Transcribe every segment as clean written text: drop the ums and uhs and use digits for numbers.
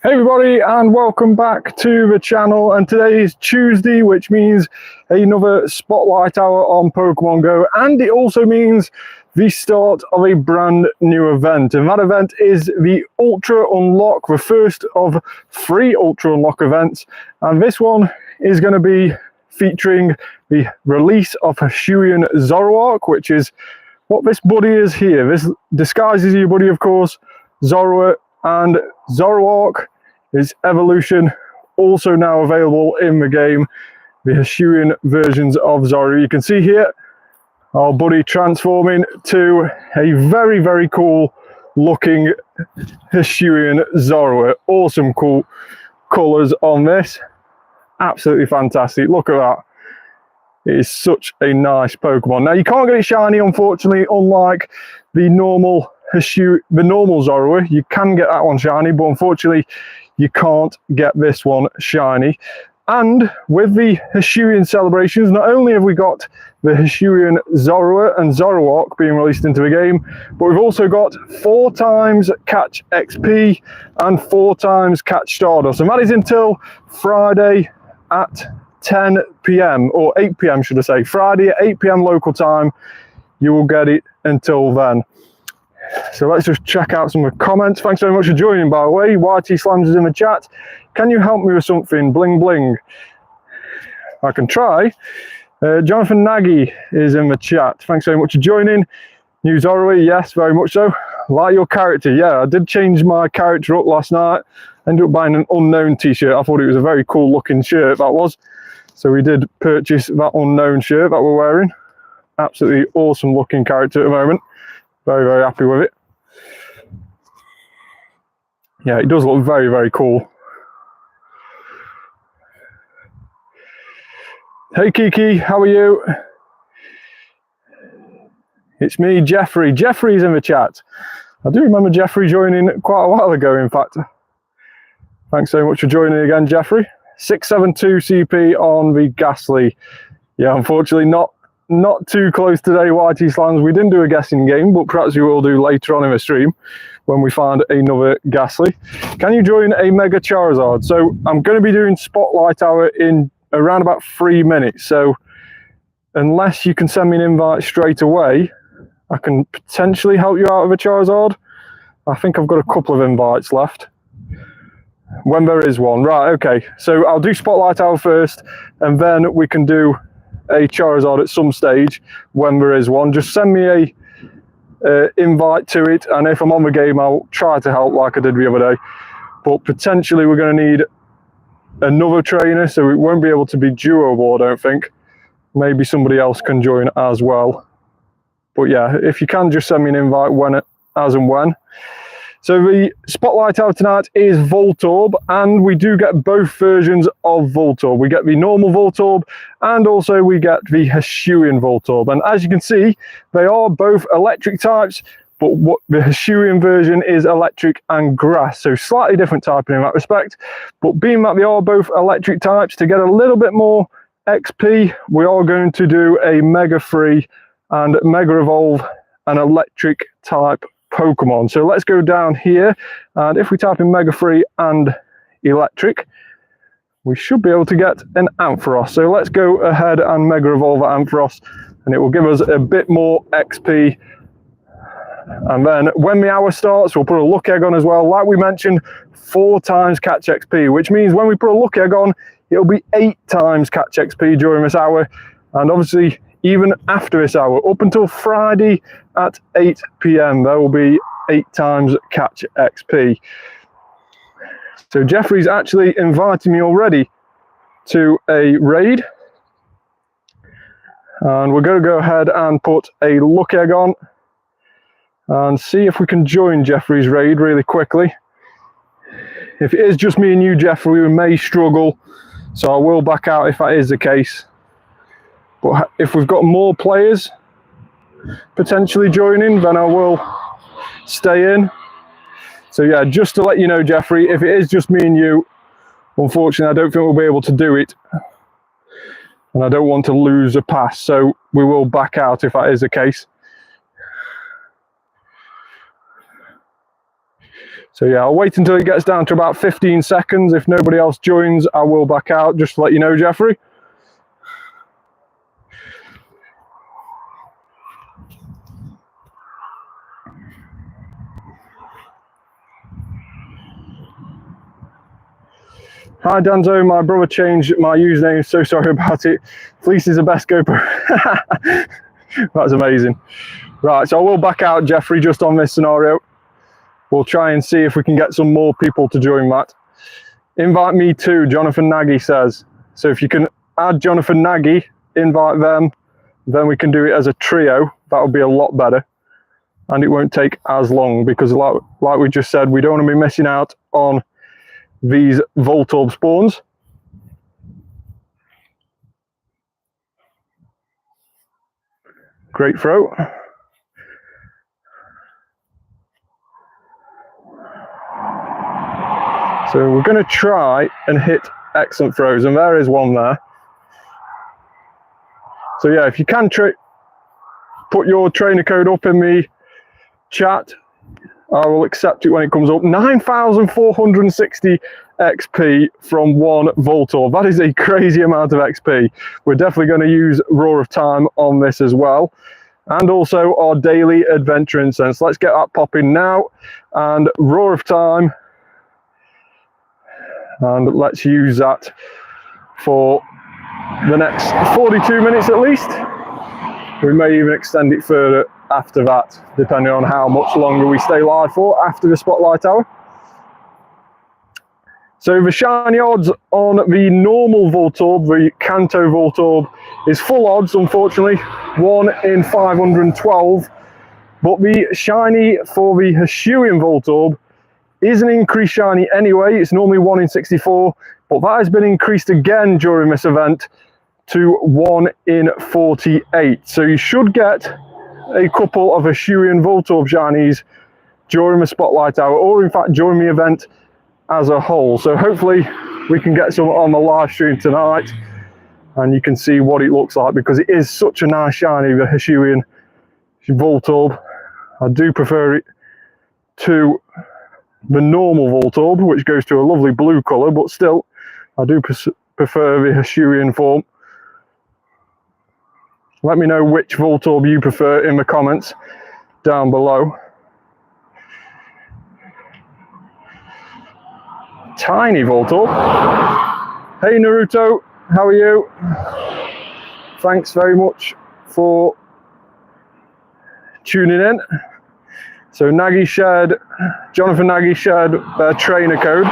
Hey everybody, and welcome back to the channel. And today is Tuesday, which means another spotlight hour on Pokemon Go, and it also means the start of a brand new event. And that event is the Ultra Unlock, the first of 3 Ultra Unlock events. And this one is going to be featuring the release of Hisuian Zoroark, which is what this buddy is here. This disguises your buddy, of course, Zoroark, and Zoroark is evolution, also now available in the game, the Hisuian versions of Zoro. You can see here our buddy transforming to a very, very cool looking Hisuian Zoro. Awesome cool colours on this. Absolutely fantastic. Look at that. It is such a nice Pokemon. Now you can't get it shiny, unfortunately, unlike the normal Zoro. You can get that one shiny, but unfortunately you can't get this one shiny. And with the Hisuian celebrations, not only have we got the Hisuian Zoro and Zoroark being released into the game, but we've also got 4 times catch XP and 4 times catch Stardust. And that is until Friday at 10 PM, or 8 PM should I say. Friday at 8 PM local time, you will get it until then. So let's just check out some of the comments. Thanks very much for joining, by the way. YT Slams is in the chat. Can you help me with something? Bling bling. I can try. Jonathan Nagy is in the chat. Thanks very much for joining. New Zoro, yes, very much so. Like your character. Yeah, I did change my character up last night. Ended up buying an Unown t-shirt. I thought it was a very cool looking shirt, that was. So we did purchase that Unown shirt that we're wearing. Absolutely awesome looking character at the moment. Very, very happy with it. Yeah, it does look very, very cool. Hey Kiki, how are you? It's me, Jeffrey. Jeffrey's in the chat. I do remember Jeffrey joining quite a while ago, in fact. Thanks so much for joining again, Jeffrey. 672 CP on the Gastly. Yeah, unfortunately not too close today, YT Slams. We didn't do a guessing game, but perhaps we will do later on in the stream when we find another Gastly. Can you join a Mega Charizard? So I'm going to be doing Spotlight Hour in around about 3 minutes. So unless you can send me an invite straight away, I can potentially help you out with a Charizard. I think I've got a couple of invites left. When there is one. Right, okay. So I'll do Spotlight Hour first, and then we can do a Charizard at some stage when there is one. Just send me a invite to it, and if I'm on the game I'll try to help like I did the other day. But potentially we're going to need another trainer, so it won't be able to be duo, I don't think. Maybe somebody else can join as well. But yeah, if you can, just send me an invite as and when. So the Spotlight Hour tonight is Voltorb, and we do get both versions of Voltorb. We get the normal Voltorb, and also we get the Hisuian Voltorb. And as you can see, they are both electric types, but what the Hisuian version is electric and grass, so slightly different typing in that respect. But being that they are both electric types, to get a little bit more XP, we are going to do a Mega Free and Mega Evolve an electric type Pokemon. So let's go down here, and if we type in Mega Free and Electric, we should be able to get an Ampharos. So let's go ahead and Mega Evolve Ampharos, and it will give us a bit more XP. And then when the hour starts, we'll put a Lucky Egg on as well. Like we mentioned, 4 times catch XP, which means when we put a Lucky Egg on, it'll be 8 times catch XP during this hour. And obviously, even after this hour, up until Friday at 8 PM, there will be 8 times catch XP. So Jeffrey's actually invited me already to a raid. And we're going to go ahead and put a Lucky Egg on and see if we can join Jeffrey's raid really quickly. If it is just me and you, Jeffrey, we may struggle, so I will back out if that is the case. But if we've got more players potentially joining, then I will stay in. So yeah, just to let you know, Jeffrey, if it is just me and you, unfortunately, I don't think we'll be able to do it. And I don't want to lose a pass, so we will back out if that is the case. So yeah, I'll wait until it gets down to about 15 seconds. If nobody else joins, I will back out, just to let you know, Jeffrey. Hi Danzo, my brother changed my username, so sorry about it. Fleece is the best GoPro. That's amazing. Right, so I will back out, Jeffrey, just on this scenario. We'll try and see if we can get some more people to join that. Invite me too, Jonathan Nagy says. So if you can add Jonathan Nagy, invite them, then we can do it as a trio. That would be a lot better. And it won't take as long because like we just said, we don't want to be missing out on these Voltorb spawns. Great throw. So we're going to try and hit excellent throws, and there is one there. So yeah, if you can put your trainer code up in the chat, I will accept it when it comes up. 9,460 XP from one Voltorb. That is a crazy amount of XP. We're definitely going to use Roar of Time on this as well. And also our daily adventure incense. Let's get that popping now. And Roar of Time. And let's use that for the next 42 minutes at least. We may even extend it further after that, depending on how much longer we stay live for after the Spotlight Hour. So the shiny odds on the normal Voltorb, the Kanto Voltorb, is full odds, unfortunately, 1 in 512. But the shiny for the Hisuian Voltorb is an increased shiny anyway. It's normally 1 in 64, but that has been increased again during this event to 1 in 48. So you should get a couple of Hisuian Voltorb shinies during the Spotlight Hour, or in fact during the event as a whole. So hopefully we can get some on the live stream tonight and you can see what it looks like, because it is such a nice shiny, the Hisuian Voltorb. I do prefer it to the normal Voltorb, which goes to a lovely blue colour, but still I do prefer the Hisuian form. Let me know which Voltorb you prefer in the comments down below. Tiny Voltorb. Hey Naruto, how are you? Thanks very much for tuning in. So Jonathan Nagy shared their trainer code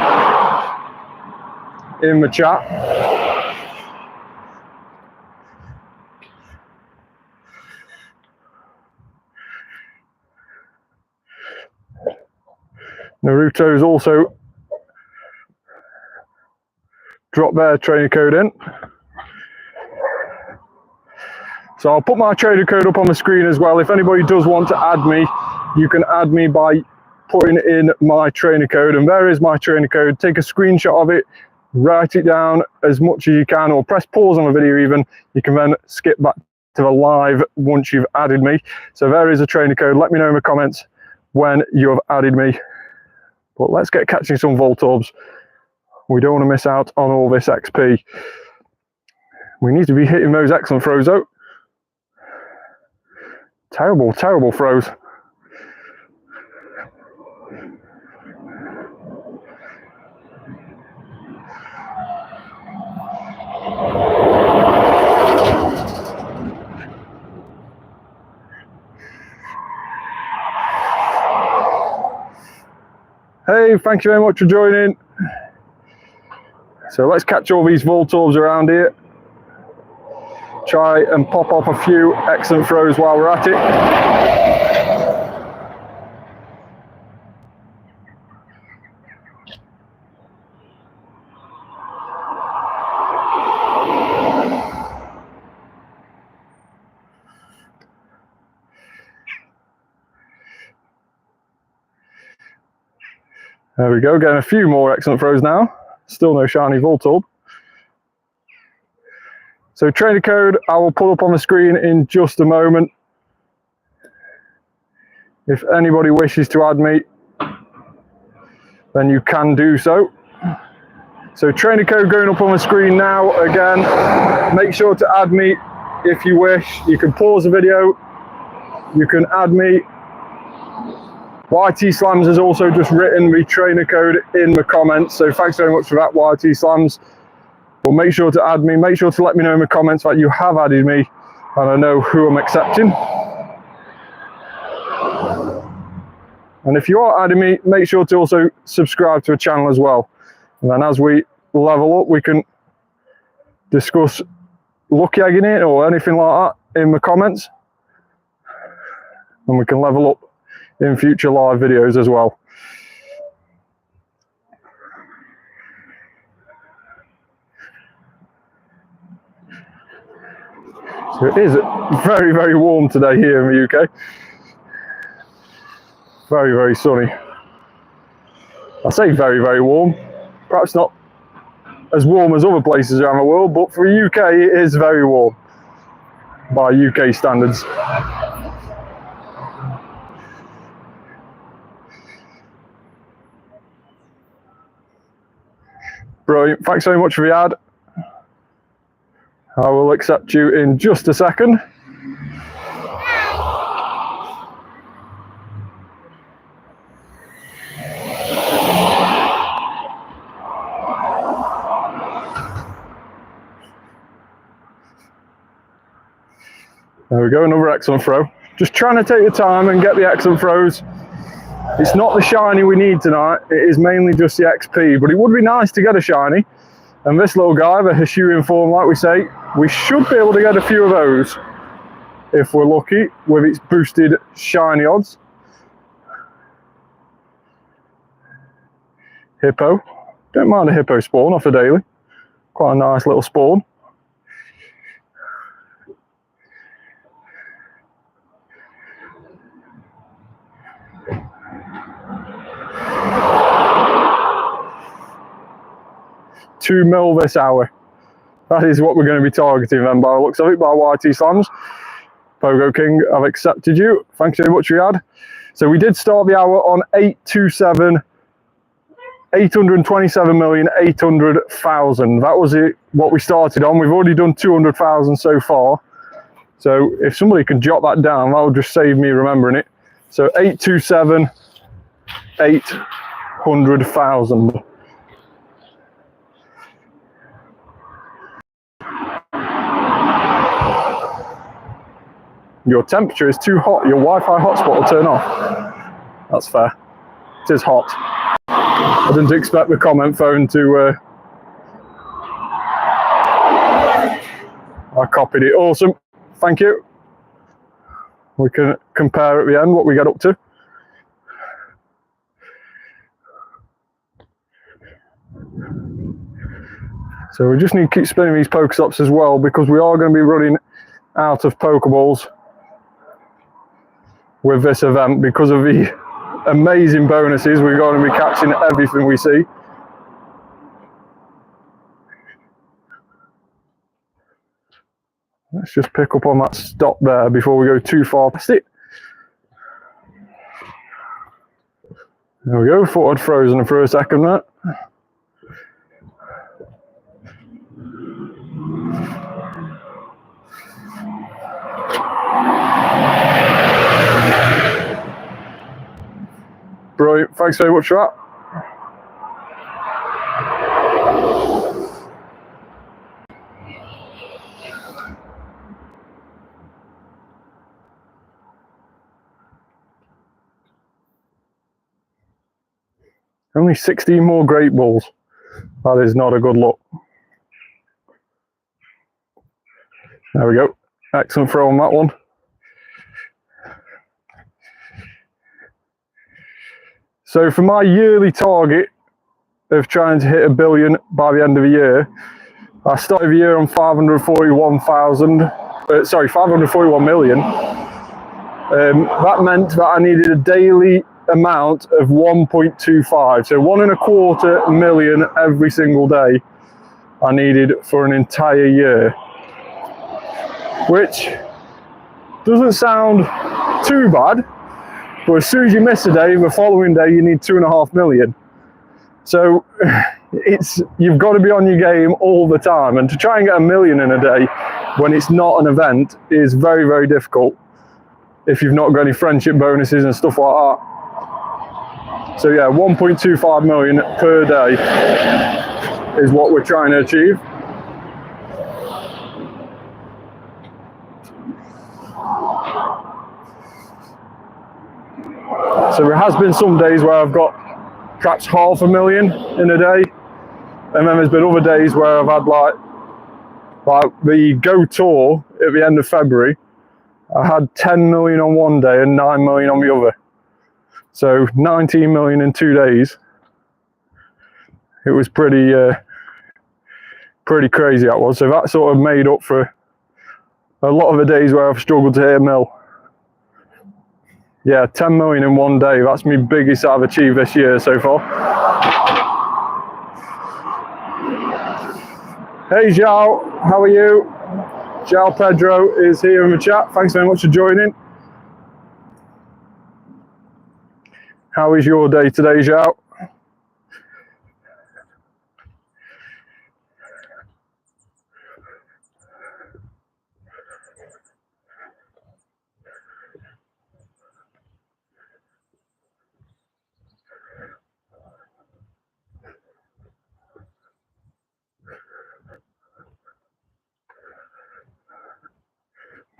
in the chat. Naruto's also dropped their trainer code in. So I'll put my trainer code up on the screen as well. If anybody does want to add me, you can add me by putting in my trainer code. And there is my trainer code. Take a screenshot of it, write it down as much as you can, or press pause on the video even. You can then skip back to the live once you've added me. So there is a trainer code. Let me know in the comments when you have added me. But let's get catching some Voltorbs. We don't want to miss out on all this XP. We need to be hitting those excellent throws though. Terrible, terrible throws. Hey, thank you very much for joining. So let's catch all these Voltorbs around here. Try and pop off a few excellent throws while we're at it. There we go, getting a few more excellent throws now. Still no shiny Voltorb. So trainer code I will put up on the screen in just a moment. If anybody wishes to add me, then you can do so. So trainer code going up on the screen now. Again, make sure to add me if you wish. You can pause the video, you can add me. YT Slams has also just written the trainer code in the comments, so thanks very much for that, YT Slams. But make sure to add me, make sure to let me know in the comments that you have added me and I know who I'm accepting. And if you are adding me, make sure to also subscribe to the channel as well. And then as we level up, we can discuss lucky egging it or anything like that in the comments. And we can level up in future live videos as well. So it is very, very warm today here in the UK. Very, very sunny. I say very, very warm. Perhaps not as warm as other places around the world, but for the UK it is very warm by UK standards. Brilliant, thanks very much for the ad. I will accept you in just a second. There we go, another excellent throw. Just trying to take your time and get the excellent throws. It's not the shiny we need tonight, it is mainly just the XP, but it would be nice to get a shiny. And this little guy, the Hisuian form, like we say, we should be able to get a few of those if we're lucky with its boosted shiny odds. Hippo. Don't mind a hippo spawn off a daily. Quite a nice little spawn. $2 mil this hour. That is what we're going to be targeting then by the looks of it, by YT Slams. Pogo King, I've accepted you. Thanks very much for your ad. So we did start the hour on 827,800,000. That was it, what we started on. We've already done 200,000 so far. So if somebody can jot that down, that will just save me remembering it. So 827,800,000. Your temperature is too hot. Your Wi-Fi hotspot will turn off. That's fair. It is hot. I didn't expect the comment phone to... I copied it. Awesome. Thank you. We can compare at the end what we get up to. So we just need to keep spinning these Pokestops as well because we are going to be running out of Pokeballs with this event because of the amazing bonuses. We're going to be catching everything we see. Let's just pick up on that stop there before we go too far past it. There we go, thought I'd frozen for a second there. Brilliant, thanks very much for that. Only 16 more Great Balls. That is not a good look. There we go. Excellent throw on that one. So for my yearly target of trying to hit 1 billion by the end of the year, I started the year on 541 million. That meant that I needed a daily amount of 1.25, so 1.25 million every single day I needed for an entire year, which doesn't sound too bad, but as soon as you miss a day, the following day you need 2.5 million. So you've got to be on your game all the time, and to try and get 1 million in a day when it's not an event is very, very difficult if you've not got any friendship bonuses and stuff like that. So yeah, 1.25 million per day is what we're trying to achieve. So there has been some days where I've got perhaps 500,000 in a day, and then there's been other days where I've had like the Go Tour at the end of February. I had 10 million on one day and 9 million on the other. So 19 million in 2 days. It was pretty crazy, that was. So that sort of made up for a lot of the days where I've struggled to hit a mil. Yeah, 10 million in one day. That's my biggest I've achieved this year so far. Hey Zhao, how are you? Zhao Pedro is here in the chat. Thanks very much for joining. How is your day today, Zhao?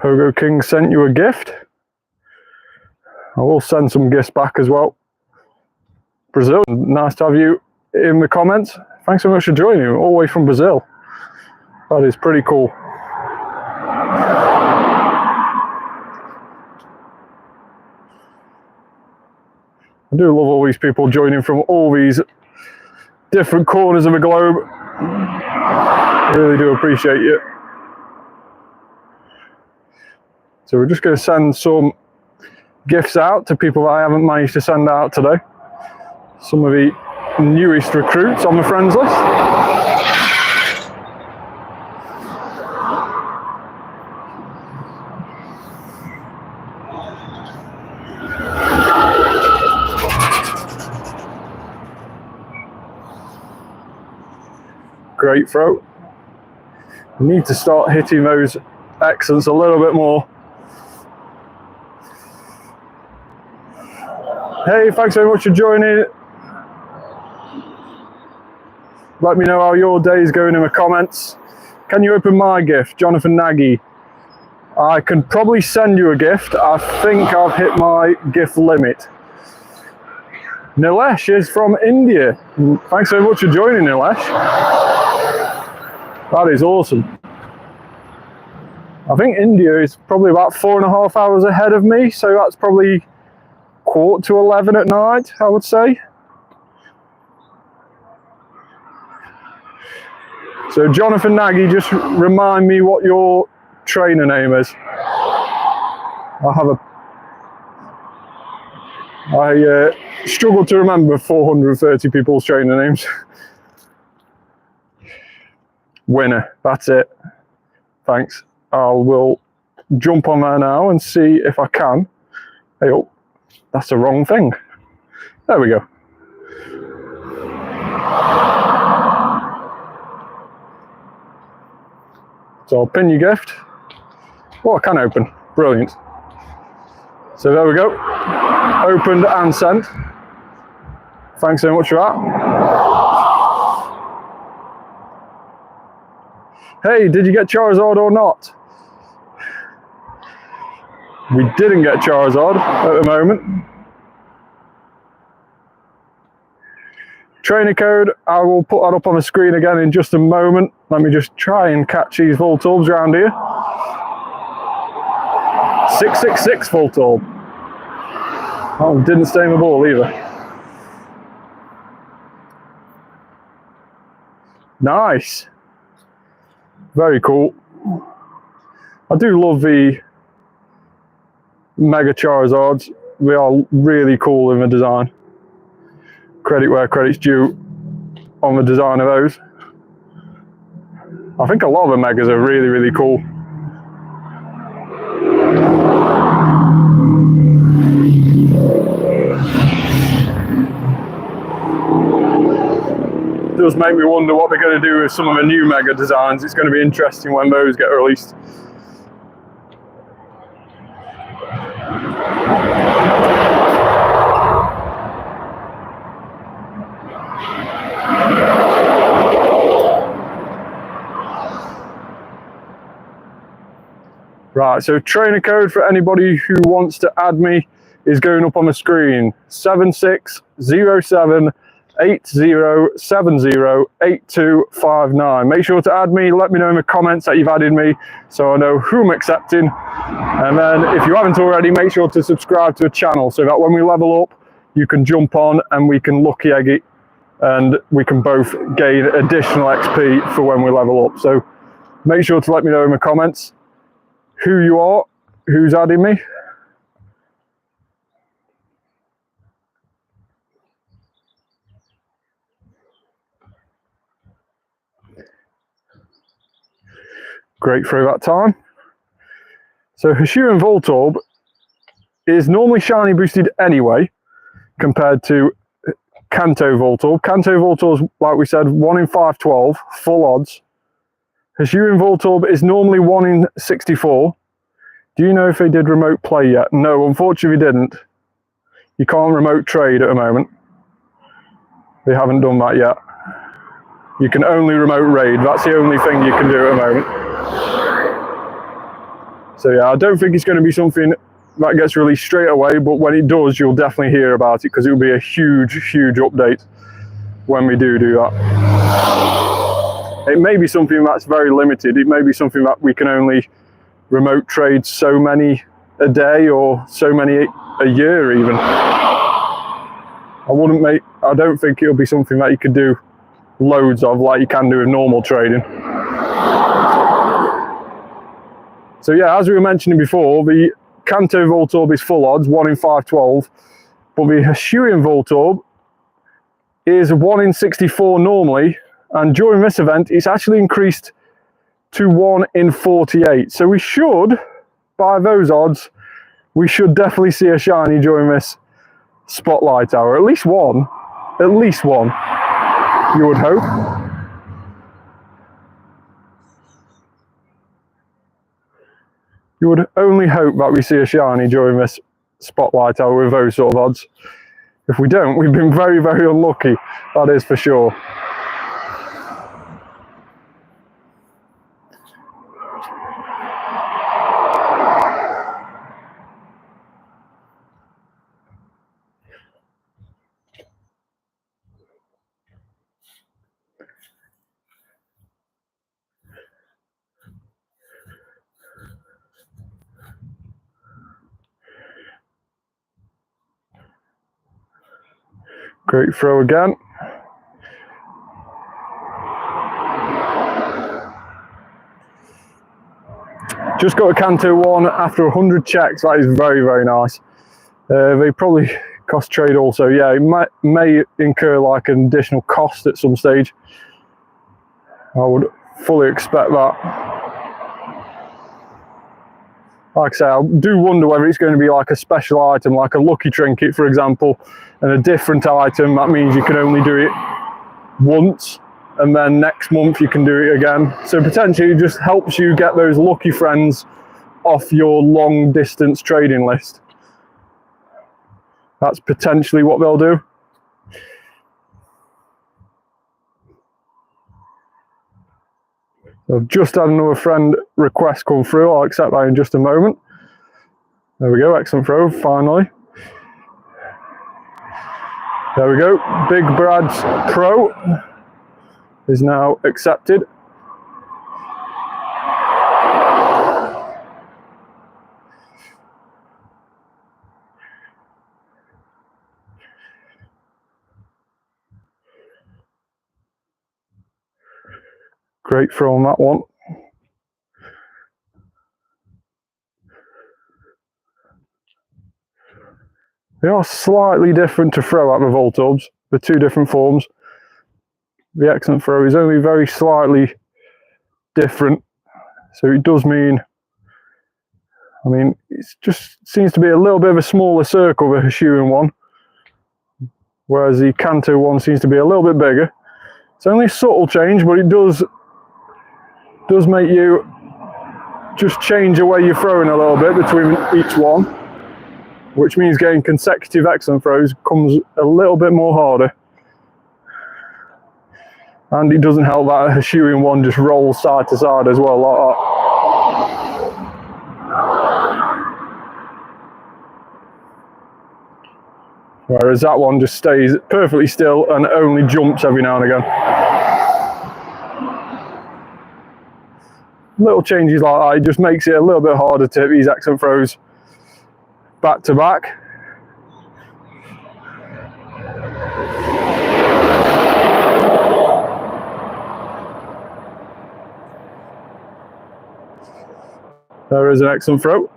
Pogo King sent you a gift. I will send some gifts back as well. Brazil, nice to have you in the comments. Thanks so much for joining, all the way from Brazil. That is pretty cool. I do love all these people joining from all these different corners of the globe. I really do appreciate it. So we're just going to send some gifts out to people that I haven't managed to send out today. Some of the newest recruits on the friends list. Great throw. We need to start hitting those accents a little bit more. Hey, thanks very much for joining. Let me know how your day is going in the comments. Can you open my gift, Jonathan Nagy? I can probably send you a gift. I think I've hit my gift limit. Nilesh is from India. Thanks very much for joining, Nilesh. That is awesome. I think India is probably about 4.5 hours ahead of me, so that's probably 10:45 at night, I would say. So Jonathan Nagy, just remind me what your trainer name is. I struggle to remember 430 people's trainer names. Winner, that's it. Thanks. I will jump on there now and see if I can. Hey, oh, that's the wrong thing. There we go. So I'll pin your gift. Oh, I can open. Brilliant. So there we go. Opened and sent. Thanks so much for that. Hey, did you get Charizard or not? We didn't get Charizard at the moment. Trainer code, I will put that up on the screen again in just a moment. Let me just try and catch these Voltorbs around here. 666 Voltorb. Oh, didn't stay in the ball either. Nice. Very cool. I do love the Mega Charizards. They are really cool in the design. Credit where credit's due on the design of those. I think a lot of the Megas are really, really cool. does make me wonder what they're going to do with some of the new Mega designs. It's going to be interesting when those get released. Right, so trainer code for anybody who wants to add me is going up on the screen. 760780708259. Make sure to add me, let me know in the comments that you've added me so I know who I'm accepting. And then if you haven't already, make sure to subscribe to the channel so that when we level up, you can jump on and we can lucky egg it and we can both gain additional XP for when we level up. So make sure to let me know in the comments who you are, who's adding me. Great throw that time. So Hisuian Voltorb is normally shiny boosted anyway compared to Kanto Voltorb. Kanto Voltorb is, like we said, 1 in 512, full odds. Hisuian Voltorb is normally 1 in 64. Do you know if they did remote play yet? No, unfortunately they didn't. You can't remote trade at the moment. They haven't done that yet. You can only remote raid. That's the only thing you can do at the moment. So yeah, I don't think it's going to be something that gets released straight away, but when it does, you'll definitely hear about it because it will be a huge, huge update when we do that. It may be something that's very limited. It may be something that we can only remote trade so many a day or so many a year even. I don't think it'll be something that you could do loads of like you can do with normal trading. So yeah, as we were mentioning before, the Kanto Voltorb is full odds, 1 in 512, but the Hisuian Voltorb is 1 in 64 normally, and during this event it's actually increased to 1 in 48. So we should, by those odds, we should definitely see a shiny during this spotlight hour. At least one, you would hope. You would only hope that we see a shiny during this spotlight hour with those sort of odds. If we don't, we've been very, very unlucky, that is for sure. Great throw again. Just got a Kanto one after 100 checks. That is very, very nice. They probably cost trade also. Yeah, it may incur like an additional cost at some stage. I would fully expect that. Like I say, I do wonder whether it's going to be like a special item, like a lucky trinket, for example, and a different item. That means you can only do it once, and then next month you can do it again. So potentially it just helps you get those lucky friends off your long distance trading list. That's potentially what they'll do. I've just had another friend request come through. I'll accept that in just a moment. There we go, excellent throw, finally. There we go, Big Brad's Pro is now accepted. Great throw on that one. They are slightly different to throw at the Voltorbs, the two different forms. The excellent throw is only very slightly different, so it does mean, I mean, it just seems to be a little bit of a smaller circle, the Hisuian one, whereas the Kanto one seems to be a little bit bigger. It's only a subtle change, but it does make you just change the way you're throwing a little bit between each one, which means getting consecutive excellent throws comes a little bit more harder. And it doesn't help that a Hisuian one just rolls side to side as well, like that. Whereas that one just stays perfectly still and only jumps every now and again. Little changes like that, it just makes it a little bit harder to hit these excellent throws back to back. There is an excellent throw.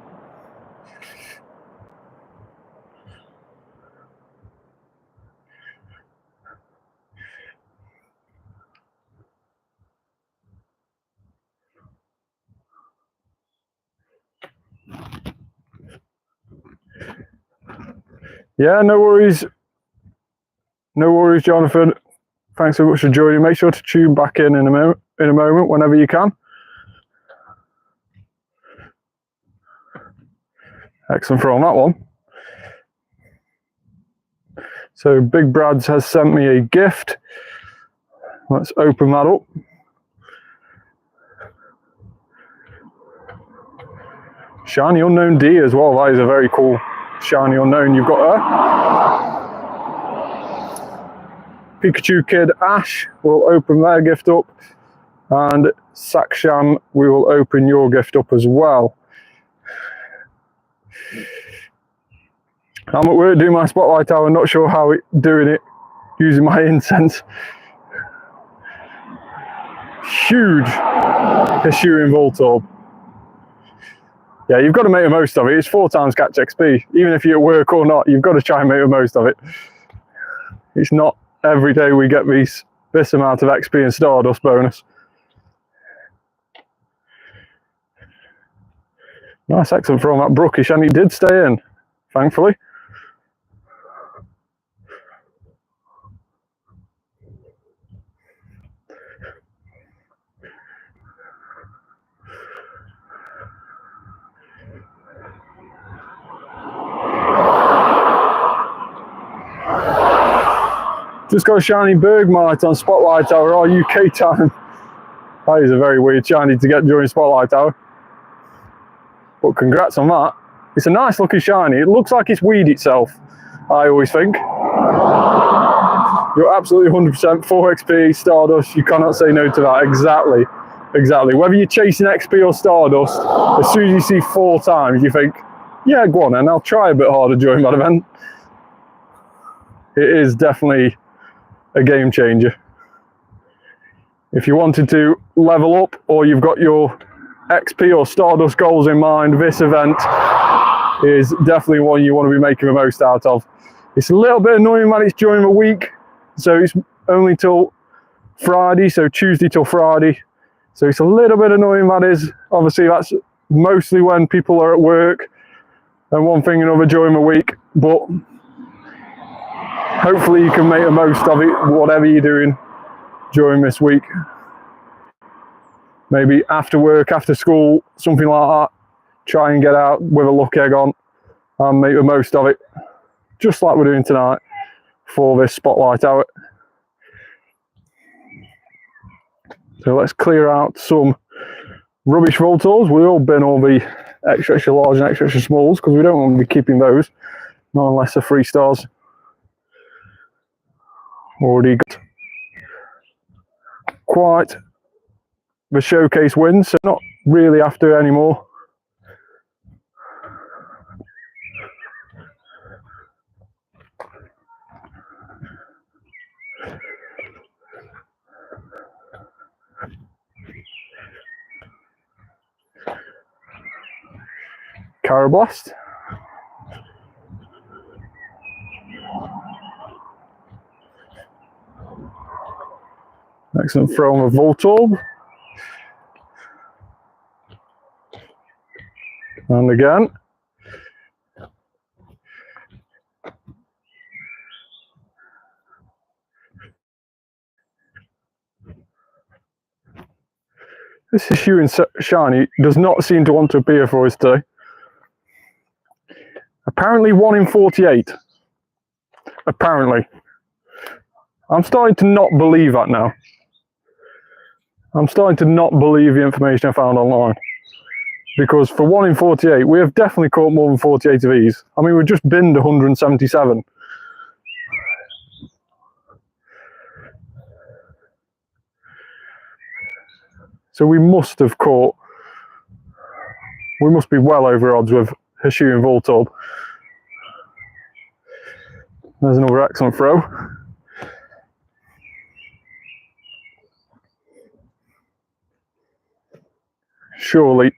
Yeah, no worries. No worries, Jonathan. Thanks so much for joining. Make sure to tune back in a moment whenever you can. Excellent throw on that one. So Big Brad's has sent me a gift. Let's open that up. Shiny Unown D as well. That is a very cool shiny Unown you've got there. Pikachu Kid Ash will open their gift up, and Saksham, we will open your gift up as well. I'm at work doing my spotlight hour, not sure how doing it using my incense. Huge Hisuian Voltorb. Yeah, you've got to make the most of it. It's 4 times catch XP. Even if you're at work or not, you've got to try and make the most of it. It's not every day we get this amount of XP and Stardust bonus. Nice, excellent from that Brookish, and it did stay in, thankfully. Just got a shiny Bergmite on Spotlight Hour, our UK time. That is a very weird shiny to get during Spotlight Hour. But congrats on that. It's a nice looking shiny. It looks like it's weed itself, I always think. You're absolutely 100% 4 XP, Stardust. You cannot say no to that. Exactly. Exactly. Whether you're chasing XP or Stardust, as soon as you see 4 times, you think, yeah, go on then, I'll try a bit harder during that event. It is definitely a game changer. If you wanted to level up, or you've got your XP or Stardust goals in mind, this event is definitely one you want to be making the most out of. It's a little bit annoying that it's during the week, so it's only till Friday, so Tuesday till Friday. So it's a little bit annoying, that is. Obviously that's mostly when people are at work and one thing or another during the week, but hopefully you can make the most of it, whatever you're doing during this week. Maybe after work, after school, something like that. Try and get out with a luck egg on and make the most of it. Just like we're doing tonight for this Spotlight Hour. So let's clear out some rubbish Voltorbs. We all bin all the extra large and extra smalls because we don't want to be keeping those, not unless they're 3 stars. Already got quite the showcase wins, so not really after anymore. Carablast. Excellent throw on a Voltorb. And again. This Hisuian shiny does not seem to want to appear for us today. Apparently 1 in 48. Apparently. I'm starting to not believe that now. I'm starting to not believe the information I found online. Because for 1 in 48, we have definitely caught more than 48 of these. I mean, we've just binned 177. So we must have caught, we must be well over odds with Hisuian Voltorb. There's another excellent throw. Surely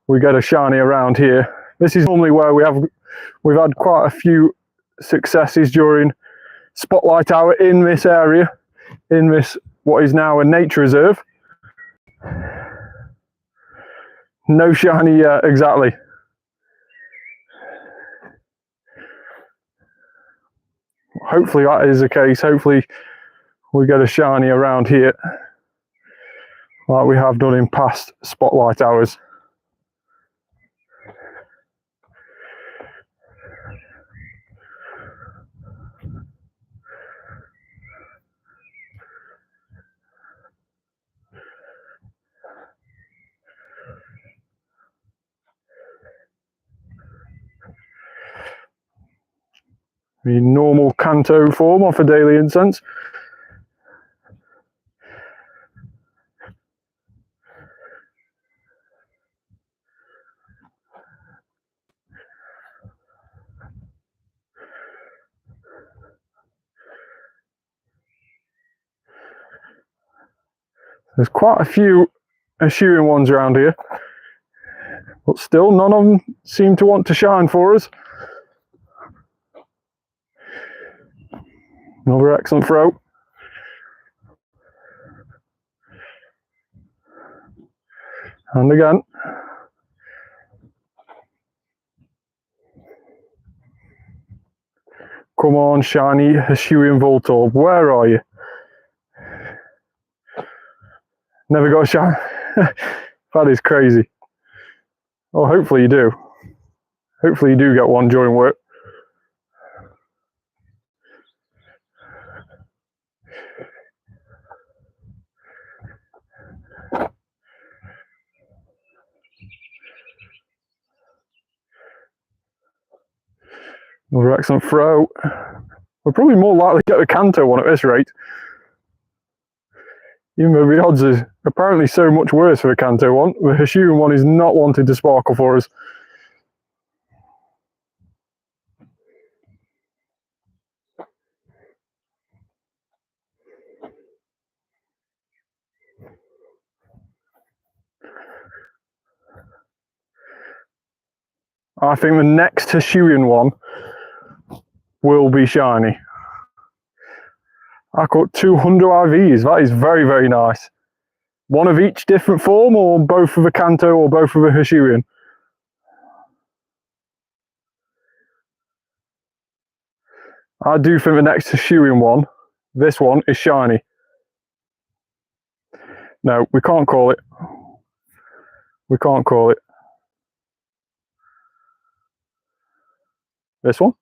we get a shiny around here. This is normally where we've had quite a few successes during Spotlight Hour in this area, in this what is now a nature reserve. No shiny yet, exactly. Hopefully that is the case. Hopefully we get a shiny around here like we have done in past Spotlight Hours. The normal Kanto form off a daily Incense. There's quite a few Hisuian ones around here, but still none of them seem to want to shine for us. Another excellent throw. And again. Come on, shiny Hisuian Voltorb, where are you? Never got a shine. That is crazy. Oh, hopefully you do. Hopefully you do get one during work. Another excellent throw. We're probably more likely to get the Kanto one at this rate. Even though the odds are apparently so much worse for the Kanto one, the Hisuian one is not wanting to sparkle for us. I think the next Hisuian one will be shiny. I caught 200 IVs. That is very, very nice. One of each different form, or both of a Kanto or both of a Hisuian? I do think the next Hisuian one, this one, is shiny. No, we can't call it. We can't call it. This one?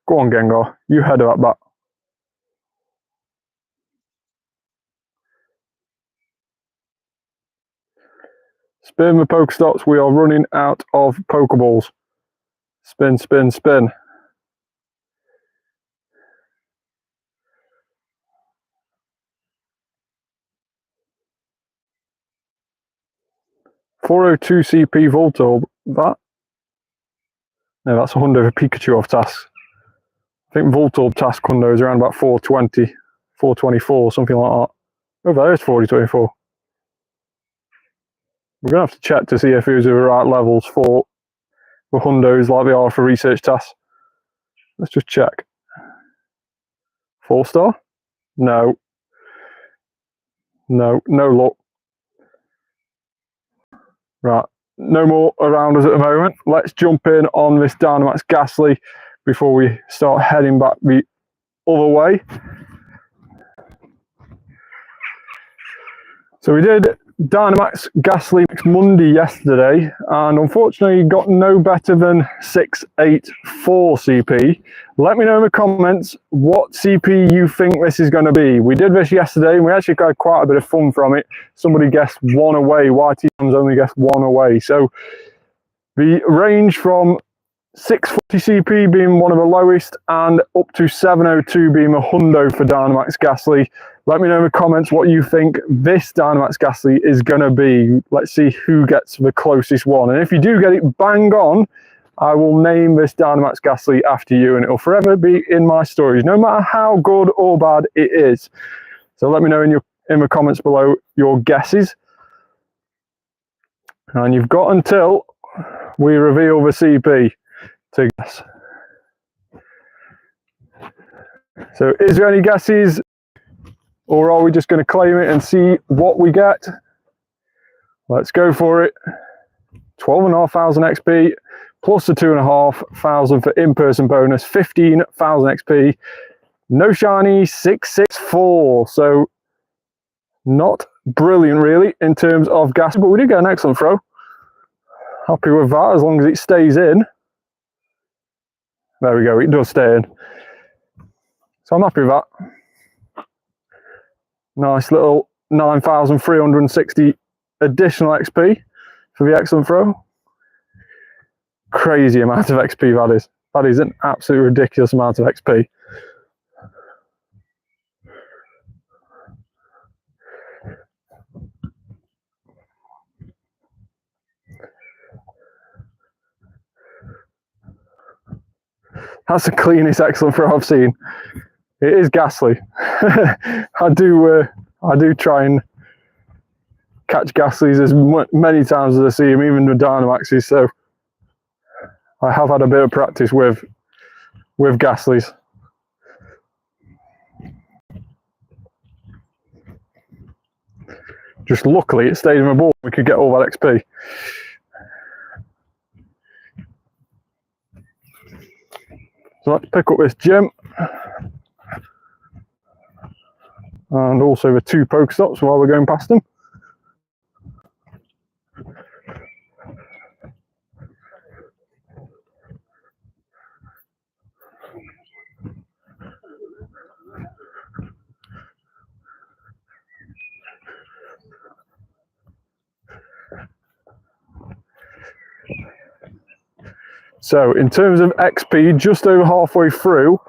Go on, Gengar. You head that bat. Spin the Pokestops. We are running out of Pokeballs. Spin, spin, spin. .402 CP Voltorb. That? No, that's a Hundo for Pikachu off task. I think Voltorb task Hundo is around about 420, 424, something like that. Oh, there is 424. We're going to have to check to see if those are the right levels for Hundos like they are for research tasks. Let's just check. 4-star? No. No, no luck. Right, no more around us at the moment. Let's jump in on this Dynamax Gastly before we start heading back the other way. So we did Dynamax Gastly Monday yesterday, and unfortunately got no better than 684 CP. Let me know in the comments what CP you think this is going to be. We did this yesterday and we actually got quite a bit of fun from it. Somebody guessed one away. YT only guessed one away. So the range from 640 CP being one of the lowest and up to 702 being a hundo for Dynamax Gastly. Let me know in the comments what you think this Dynamax Gastly is going to be. Let's see who gets the closest one. And if you do get it bang on, I will name this Dynamax Gastly after you, and it will forever be in my stories, no matter how good or bad it is. So let me know in the comments below your guesses. And you've got until we reveal the CP to guess. So is there any guesses, or are we just going to claim it and see what we get? Let's go for it. 12,500 XP plus the 2,500 for in-person bonus, 15,000 XP. No shiny, 664. So not brilliant really in terms of gas, but we did get an excellent throw. Happy with that as long as it stays in. There we go, it does stay in. So I'm happy with that. Nice little 9,360 additional XP for the excellent throw. Crazy amount of XP that is. That is an absolutely ridiculous amount of XP. That's the cleanest excellent throw I've seen. It is Gastly. I do try and catch Gastlys as many times as I see him, even the Dynamaxes. So I have had a bit of practice with Gastlys. Just luckily it stayed in the ball. We could get all that XP. So let's pick up this gem. And also the 2 Pokestops while we're going past them. So in terms of XP, just over halfway through,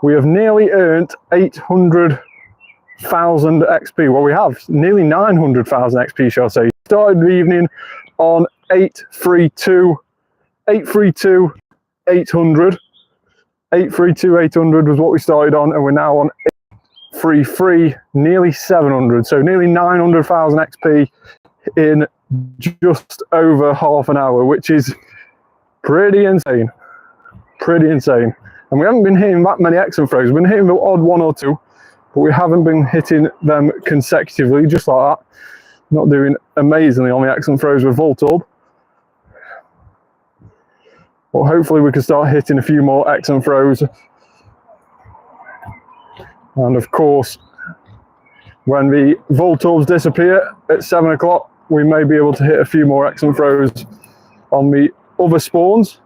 we have nearly earned 800,000 XP. Well, we have nearly 900,000 XP, shall I say. Started the evening on 832, 800. 832,800 was what we started on, and we're now on 833, nearly 700. So nearly 900,000 XP in just over half an hour, which is pretty insane. Pretty insane. And we haven't been hitting that many excellent throws. We've been hitting the odd 1 or 2, but we haven't been hitting them consecutively, just like that. Not doing amazingly on the excellent throws with Voltorb. But hopefully we can start hitting a few more excellent throws. And of course, when the Voltorbs disappear at 7 o'clock, we may be able to hit a few more excellent throws on the other spawns.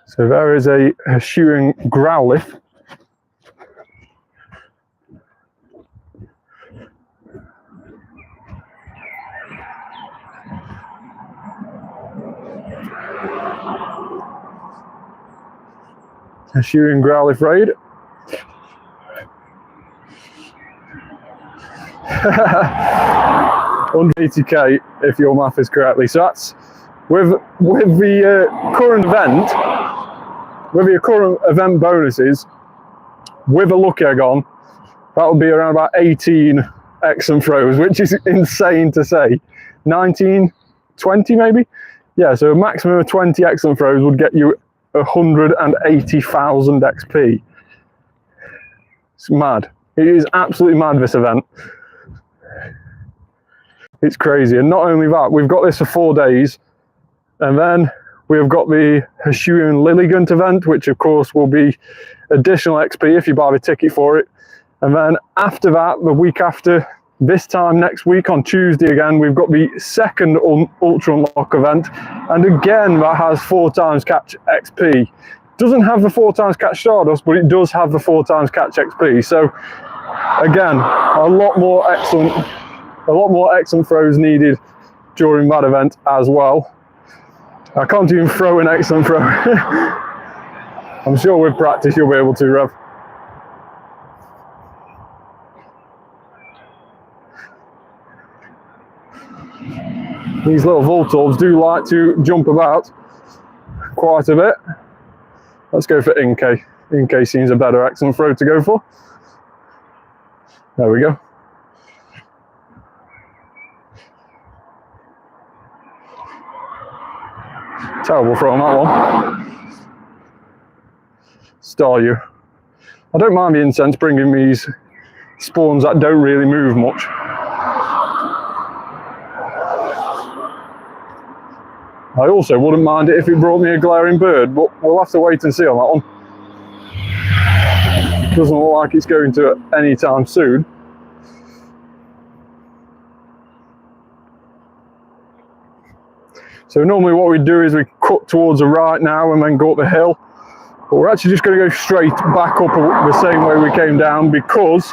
So there is a Hisuian Growlithe. Hisuian Growlithe raid. 180k if your math is correctly. So that's with the current event, with your current event bonuses, with a lucky egg on, that would be around about 18 excellent throws, which is insane to say. 19, 20 maybe? Yeah, so a maximum of 20 excellent throws would get you 180,000 XP. It's mad. It is absolutely mad, this event. It's crazy. And not only that, we've got this for 4 days, and then we've got the Hisuian Lilligant event, which of course will be additional XP if you buy the ticket for it. And then after that, the week after, this time next week on Tuesday again, we've got the second Ultra Unlock event, and again that has 4 times catch XP. Doesn't have the 4 times catch Stardust, but it does have the 4 times catch XP. So again, a lot more excellent throws needed during that event as well. I can't even throw an excellent throw. I'm sure with practice you'll be able to, Rev. These little Voltorbs do like to jump about quite a bit. Let's go for Inkay. Inkay seems a better excellent throw to go for. There we go. Terrible throw on that one. Staryu. I don't mind the Incense bringing these spawns that don't really move much. I also wouldn't mind it if it brought me a glaring bird, but we'll have to wait and see on that one. Doesn't look like it's going to any time soon. So normally what we do is we cut towards the right now and then go up the hill. But we're actually just going to go straight back up the same way we came down because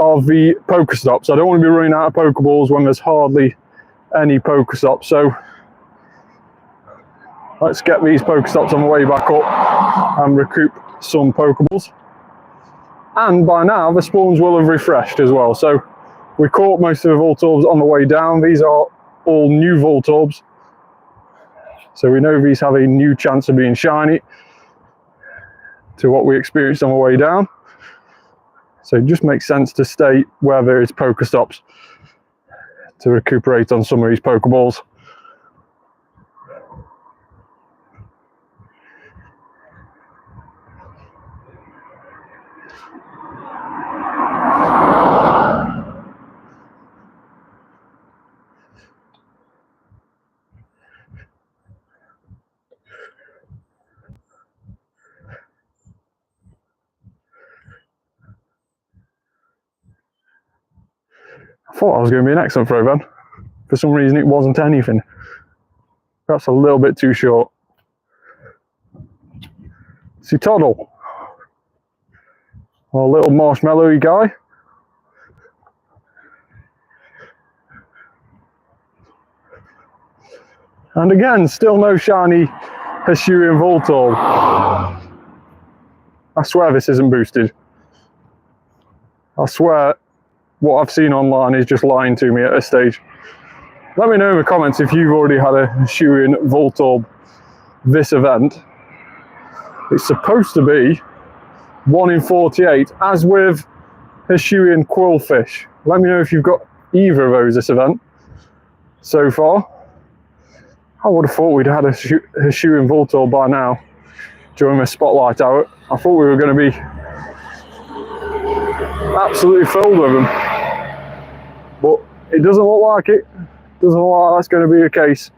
of the Pokestops. I don't want to be running out of Pokeballs when there's hardly any Pokestops. So let's get these Pokestops on the way back up and recoup some Pokeballs. And by now the spawns will have refreshed as well. So we caught most of the Voltorbs on the way down. These are all new Voltorbs. So we know these have a new chance of being shiny to what we experienced on the way down. So it just makes sense to stay where there is Pokestops to recuperate on some of these Pokeballs. I thought I was going to be an excellent throw then. For some reason it wasn't anything. Perhaps a little bit too short. Toddle, our little marshmallowy guy. And again, still no shiny Hisuian Voltorb. I swear this isn't boosted. I swear what I've seen online is just lying to me at this stage. Let me know in the comments if you've already had a Hisuian Voltorb this event. It's supposed to be 1 in 48, as with Hisuian Quillfish. Let me know if you've got either of those this event so far. I would have thought we'd had a Hisuian Voltorb by now during the spotlight hour. I thought we were going to be absolutely filled with them, but it doesn't look like it. Doesn't look like that's going to be the case.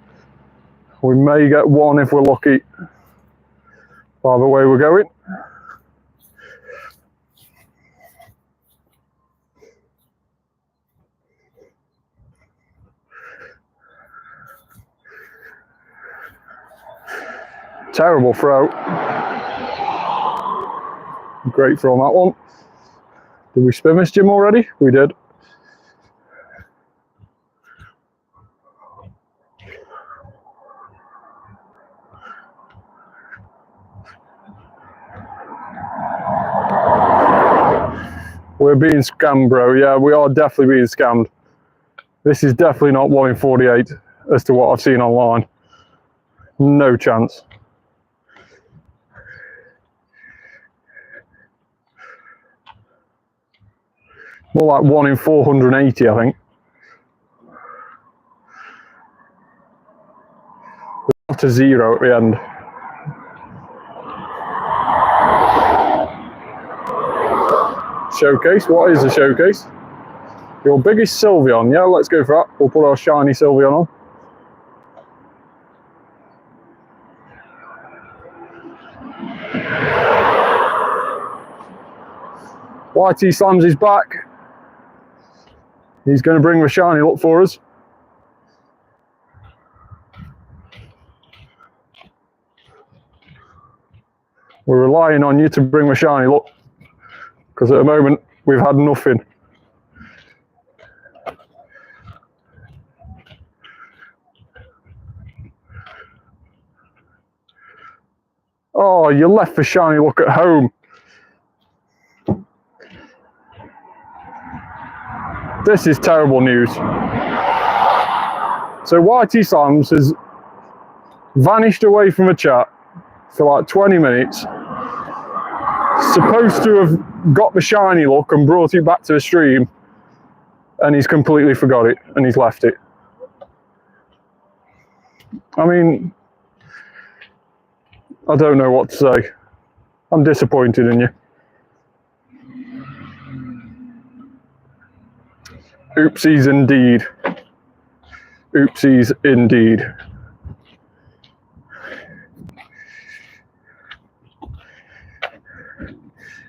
We may get one if we're lucky by the way we're going. Terrible throw. Great throw on that one. Did we spin this gym already? We did. We're being scammed, bro. Yeah, we are definitely being scammed. This is definitely not 1 in 48 as to what I've seen online. No chance. More like 1 in 480, I think. to 0 at the end. Showcase, what is a showcase? Your biggest Sylveon, yeah, let's go for that. We'll put our shiny Sylveon on. YT Slams is back. He's going to bring the shiny look for us. We're relying on you to bring the shiny look, because at the moment we've had nothing. Oh, you left the shiny look at home. This is terrible news. So YT Slams has vanished away from the chat for like 20 minutes. Supposed to have got the shiny look and brought it back to the stream, and he's completely forgot it and he's left it. I mean, I don't know what to say. I'm disappointed in you. Oopsies indeed. Oopsies indeed.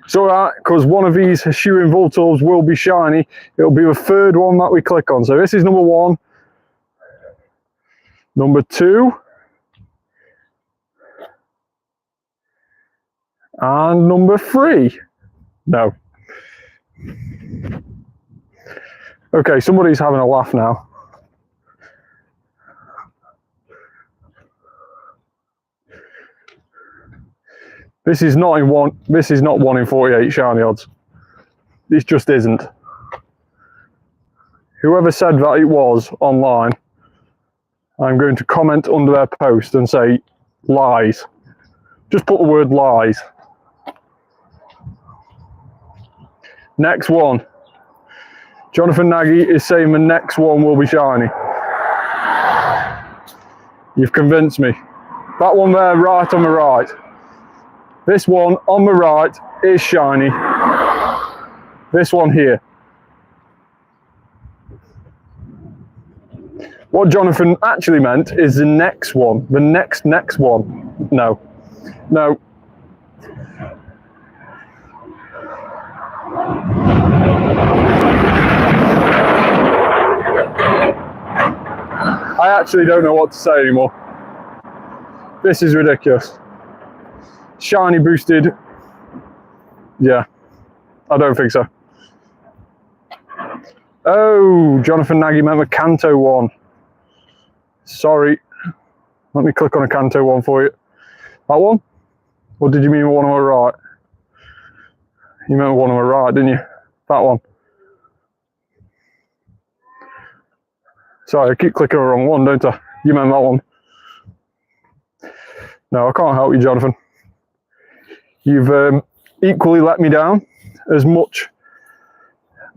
So because one of these Hisuian Voltorbs will be shiny, it'll be the third one that we click on. So this is number 1. Number 2. And number 3. No. Okay, somebody's having a laugh now. This is not 1 in 48 shiny odds. This just isn't. Whoever said that it was online, I'm going to comment under their post and say lies. Just put the word lies. Next one. Jonathan Nagy is saying the next one will be shiny. You've convinced me. That one there, right on the right. This one on the right is shiny. This one here. What Jonathan actually meant is the next one. The next one. No. No. I actually don't know what to say anymore. This is ridiculous. Shiny boosted. Yeah, I don't think so. Oh, Jonathan Nagy meant the Kanto one. Sorry. Let me click on a Kanto one for you. That one? Or did you mean the one on the right? You meant the one on the right, didn't you? That one. Sorry, I keep clicking the wrong one, don't I? You meant that one. No, I can't help you, Jonathan. You've equally let me down as much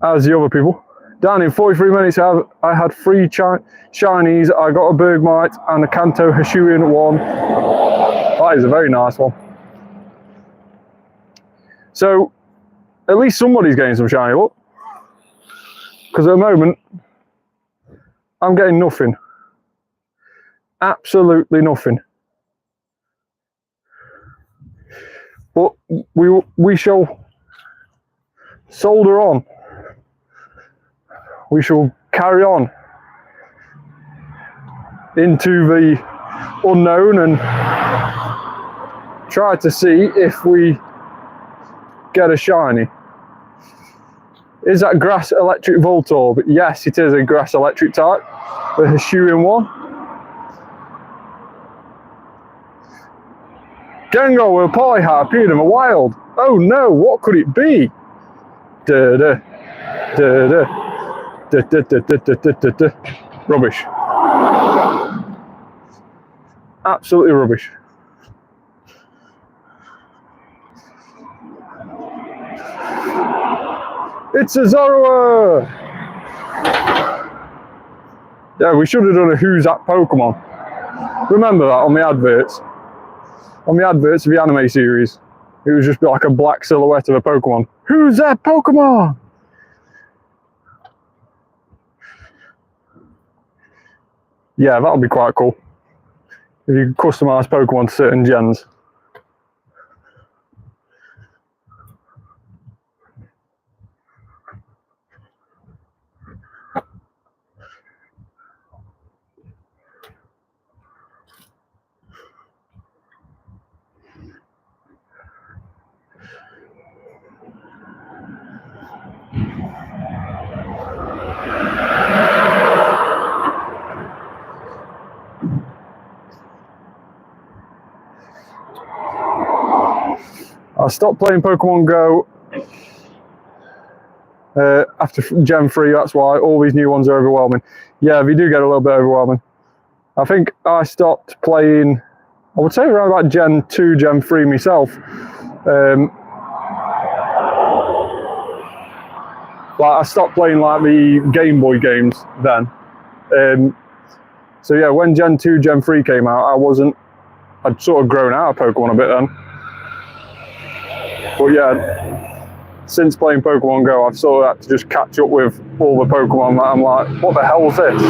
as the other people. Down in 43 minutes, I had 3 shinies. I got a Bergmite and a Kanto Hisuian one. That is a very nice one. So, at least somebody's getting some shiny luck. Because at the moment, I'm getting nothing. Absolutely nothing. But we shall soldier on. We shall carry on into the unknown and try to see if we get a shiny. Is that grass electric Voltorb? Yes, it is a grass electric type. The Hisuian one. Gengar with a party hat appeared in the wild. Oh no, what could it be? Da da da da da da da da da da da. Rubbish. Absolutely rubbish. It's a Zorua! Yeah, we should have done a Who's That Pokemon. Remember that on the adverts? On the adverts of the anime series, it was just like a black silhouette of a Pokemon. Who's that Pokemon? Yeah, that would be quite cool. If you could customise Pokemon to certain gens. I stopped playing Pokemon Go after Gen 3, that's why all these new ones are overwhelming. Yeah, they do get a little bit overwhelming. I think I stopped playing, I would say around about Gen 2, Gen 3 myself. Like I stopped playing like the Game Boy games then. So yeah, when Gen 2, Gen 3 came out, I'd sort of grown out of Pokemon a bit then. But yeah, since playing Pokemon Go, I've sort of had to just catch up with all the Pokemon that I'm like, what the hell is this?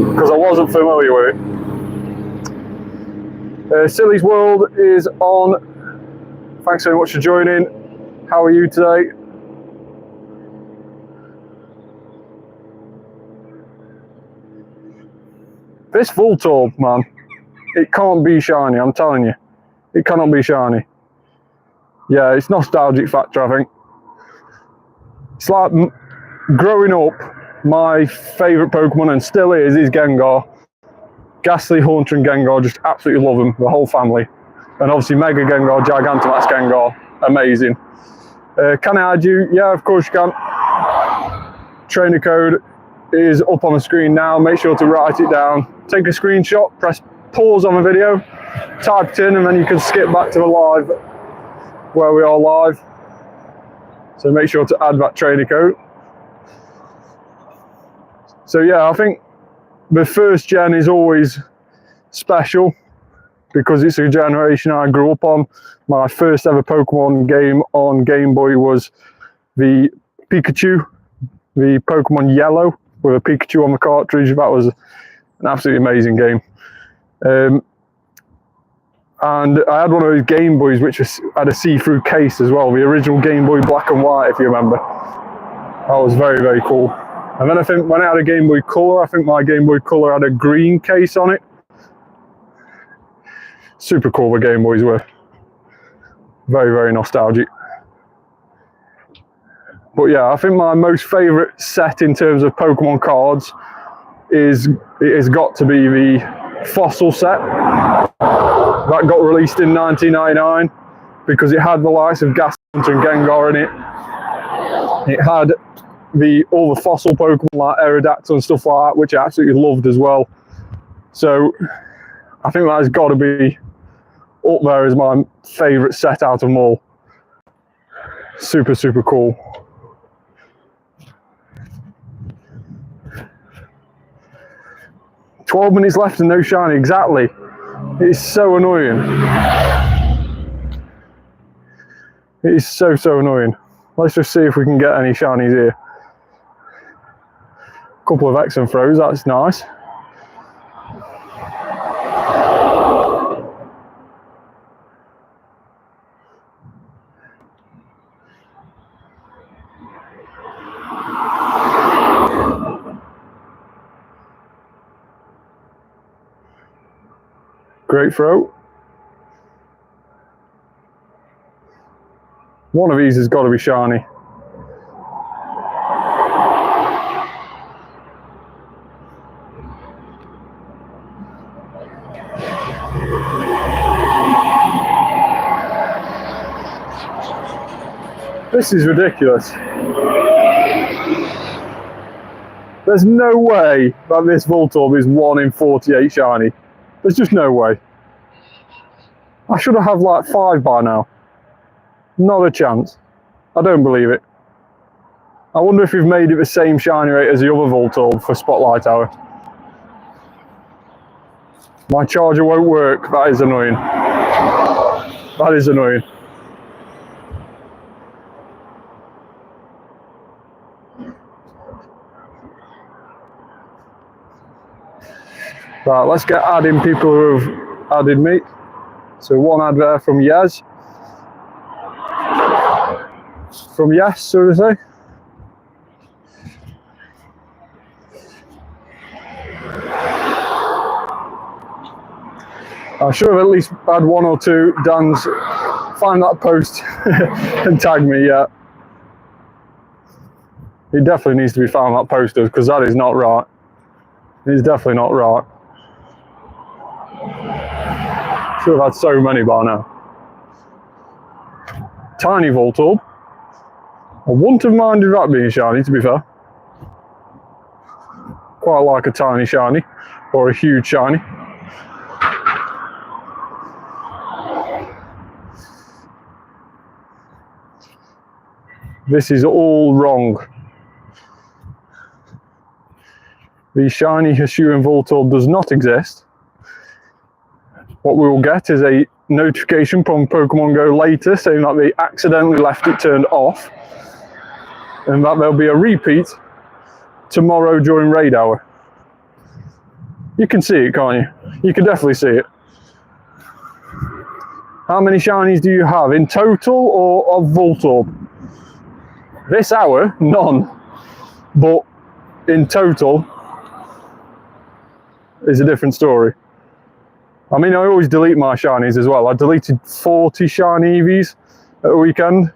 Because I wasn't familiar with it. Silly's World is on. Thanks so much for joining. How are you today? This Voltorb, man, it can't be shiny, I'm telling you. It cannot be shiny. Yeah, it's nostalgic factor, I think. It's like growing up, my favourite Pokemon, and still is Gengar. Gastly, Haunter and Gengar, just absolutely love them, the whole family. And obviously Mega Gengar, Gigantamax Gengar, amazing. Can I add you? Yeah, of course you can. Trainer code is up on the screen now. Make sure to write it down. Take a screenshot, press pause on the video, type it in, and then you can skip back to the live where we are live. So make sure to add that trainer code. So yeah, I think the first gen is always special because it's a generation I grew up on. My first ever Pokemon game on Game Boy was the Pikachu, the Pokemon Yellow with a Pikachu on the cartridge. That was an absolutely amazing game. And I had one of those Game Boys which had a see-through case as well, the original Game Boy Black and White, if you remember. That was very, very cool. And then I think when I had a Game Boy Color, I think my Game Boy Color had a green case on it. Super cool the Game Boys were. Very, very nostalgic. But yeah, I think my most favourite set in terms of Pokemon cards has got to be the Fossil set. That got released in 1999 because it had the likes of Gastly and Gengar in it. It had all the fossil Pokemon like Aerodactyl and stuff like that, which I absolutely loved as well. So I think that has got to be up there as my favourite set out of them all. Super, super cool. "12 minutes left and no shiny," exactly. It is so annoying. It is so, so annoying. Let's just see if we can get any shinies here. A couple of X and throws, that's nice. Great throw. One of these has got to be shiny. This is ridiculous. There's no way that this Voltorb is 1 in 48 shiny. There's just no way. I should have had like 5 by now. Not a chance. I don't believe it. I wonder if we've made it the same shiny rate as the other Voltorb for Spotlight Hour. My charger won't work. That is annoying. That is annoying. Right, let's get adding people who have added me. So one ad there from Yes. From Yes, so to say. I should have at least had one or two. Dan's, find that post and tag me, yeah. He definitely needs to be found, that poster, because that is not right. It's definitely not right. Should have had so many by now. Tiny Voltorb. I wouldn't have minded that being shiny, to be fair. Quite like a tiny shiny, or a huge shiny. This is all wrong. The shiny Hisuian Voltorb does not exist. What we will get is a notification from Pokemon Go later saying that they accidentally left it turned off, and that there'll be a repeat tomorrow during raid hour. You can see it, can't you? You can definitely see it. How many shinies do you have in total, or of Voltorb? This hour, none. But in total is a different story. I mean, I always delete my shinies as well. I deleted 40 shiny EVs at a weekend.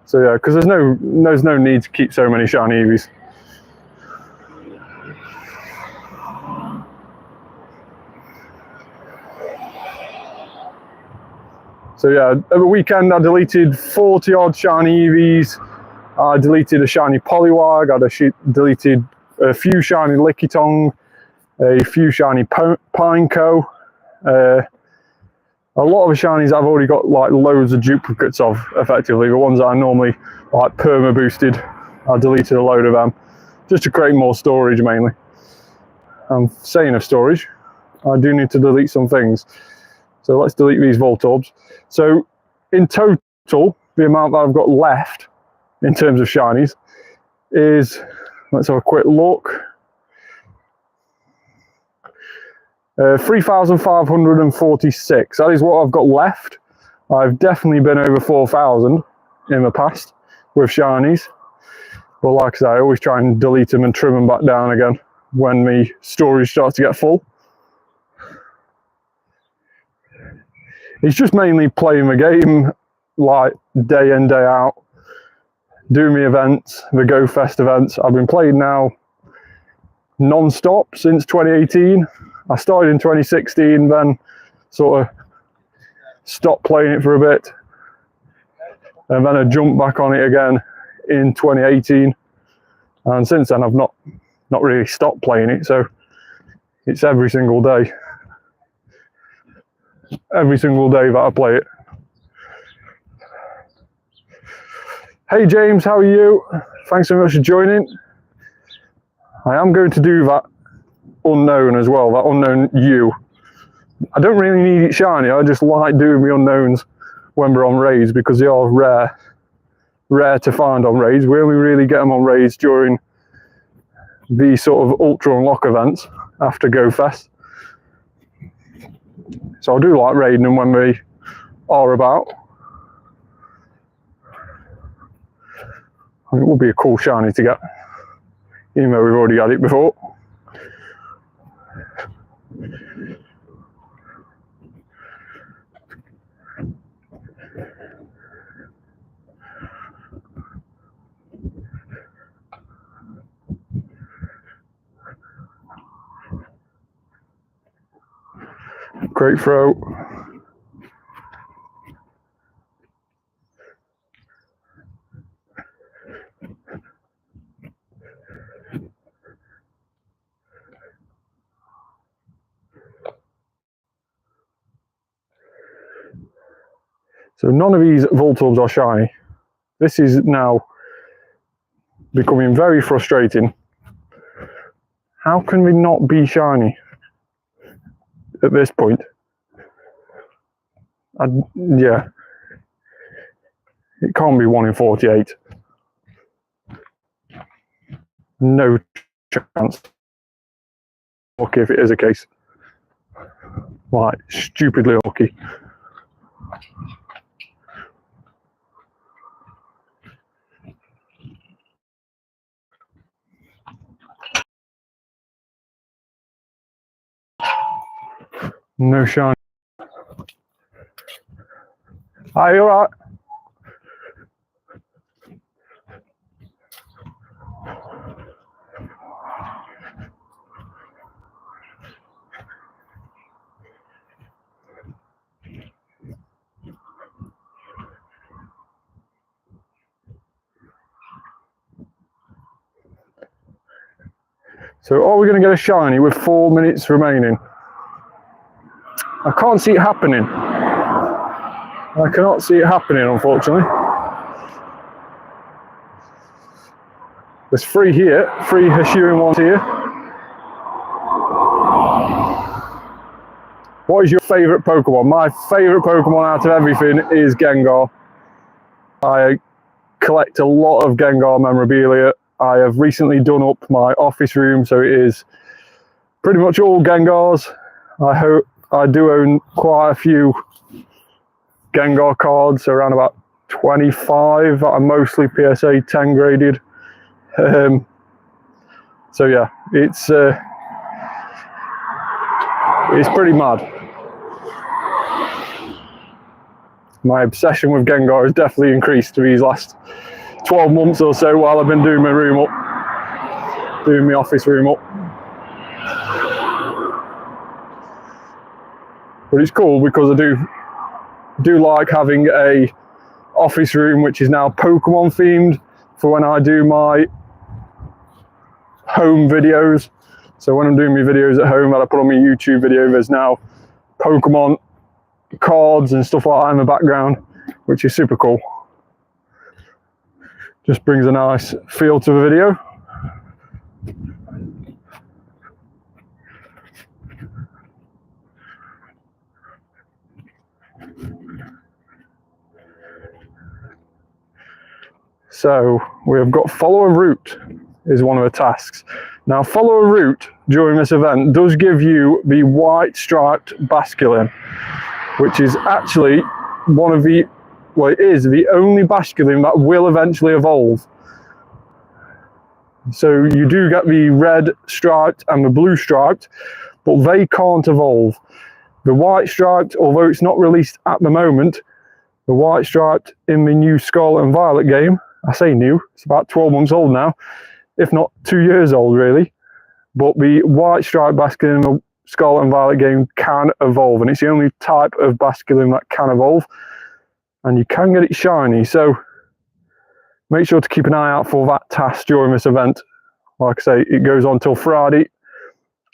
So yeah, because there's no need to keep so many shiny EVs. So yeah, at the weekend I deleted 40 odd shiny EVs. I deleted a shiny Poliwag. I deleted a few shiny Lickitung, a few shiny Pineco. A lot of the shinies I've already got like loads of duplicates of, effectively. The ones that I normally like perma boosted, I deleted a load of them just to create more storage mainly. I'm saying of storage, I do need to delete some things. So let's delete these Voltorbs. So in total, the amount that I've got left in terms of shinies is, let's have a quick look, 3,546. That is what I've got left. I've definitely been over 4,000 in the past with shinies. But like I say, I always try and delete them and trim them back down again when the storage starts to get full. It's just mainly playing the game like day in, day out, doing the events, the Go Fest events. I've been playing now non-stop since 2018. I started in 2016, then sort of stopped playing it for a bit, and then I jumped back on it again in 2018, and since then I've not really stopped playing it. So it's every single day that I play it. Hey James, how are you? Thanks so much for joining. I am going to do that Unown as well, that Unown U. I don't really need it shiny, I just like doing the unknowns when we're on raids because they are rare to find on raids. We only really get them on raids during the sort of ultra unlock events after Go Fest. So I do like raiding them when we are about. I mean, it would be a cool shiny to get, even though we've already had it before. Great throw. So none of these Voltorbs are shiny. This is now becoming very frustrating. How can we not be shiny at this point? Yeah. It can't be 1 in 48. No chance. Lucky if it is a case. Like, stupidly lucky. No shine. Are you alright? So are we going to get a shiny with 4 minutes remaining? I can't see it happening. I cannot see it happening, unfortunately. There's 3 here, 3 Hisuian ones here. What is your favourite Pokemon? My favourite Pokemon out of everything is Gengar. I collect a lot of Gengar memorabilia. I have recently done up my office room, so it is pretty much all Gengars. I do own quite a few Gengar cards, around about 25 that are mostly PSA 10 graded. So yeah, it's pretty mad. My obsession with Gengar has definitely increased these last 12 months or so while I've been doing my room up, doing my office room up. But it's cool because I do like having a office room which is now Pokemon themed for when I do my home videos. So when I'm doing my videos at home that I put on my YouTube video, there's now Pokemon cards and stuff like that in the background, which is super cool. Just brings a nice feel to the video. So we have got follow a route is one of the tasks. Now follow a route during this event does give you the white striped Basculin, which is actually one of the, well, it is the only Basculin that will eventually evolve. So you do get the red striped and the blue striped, but they can't evolve. The white striped, although it's not released at the moment, the white striped in the new Scarlet and Violet game, I say new, it's about 12 months old now, if not 2 years old really, but the white striped Basculin in the Scarlet and Violet game can evolve, and it's the only type of Basculin that can evolve, and you can get it shiny. So make sure to keep an eye out for that task during this event. Like I say, it goes on till Friday,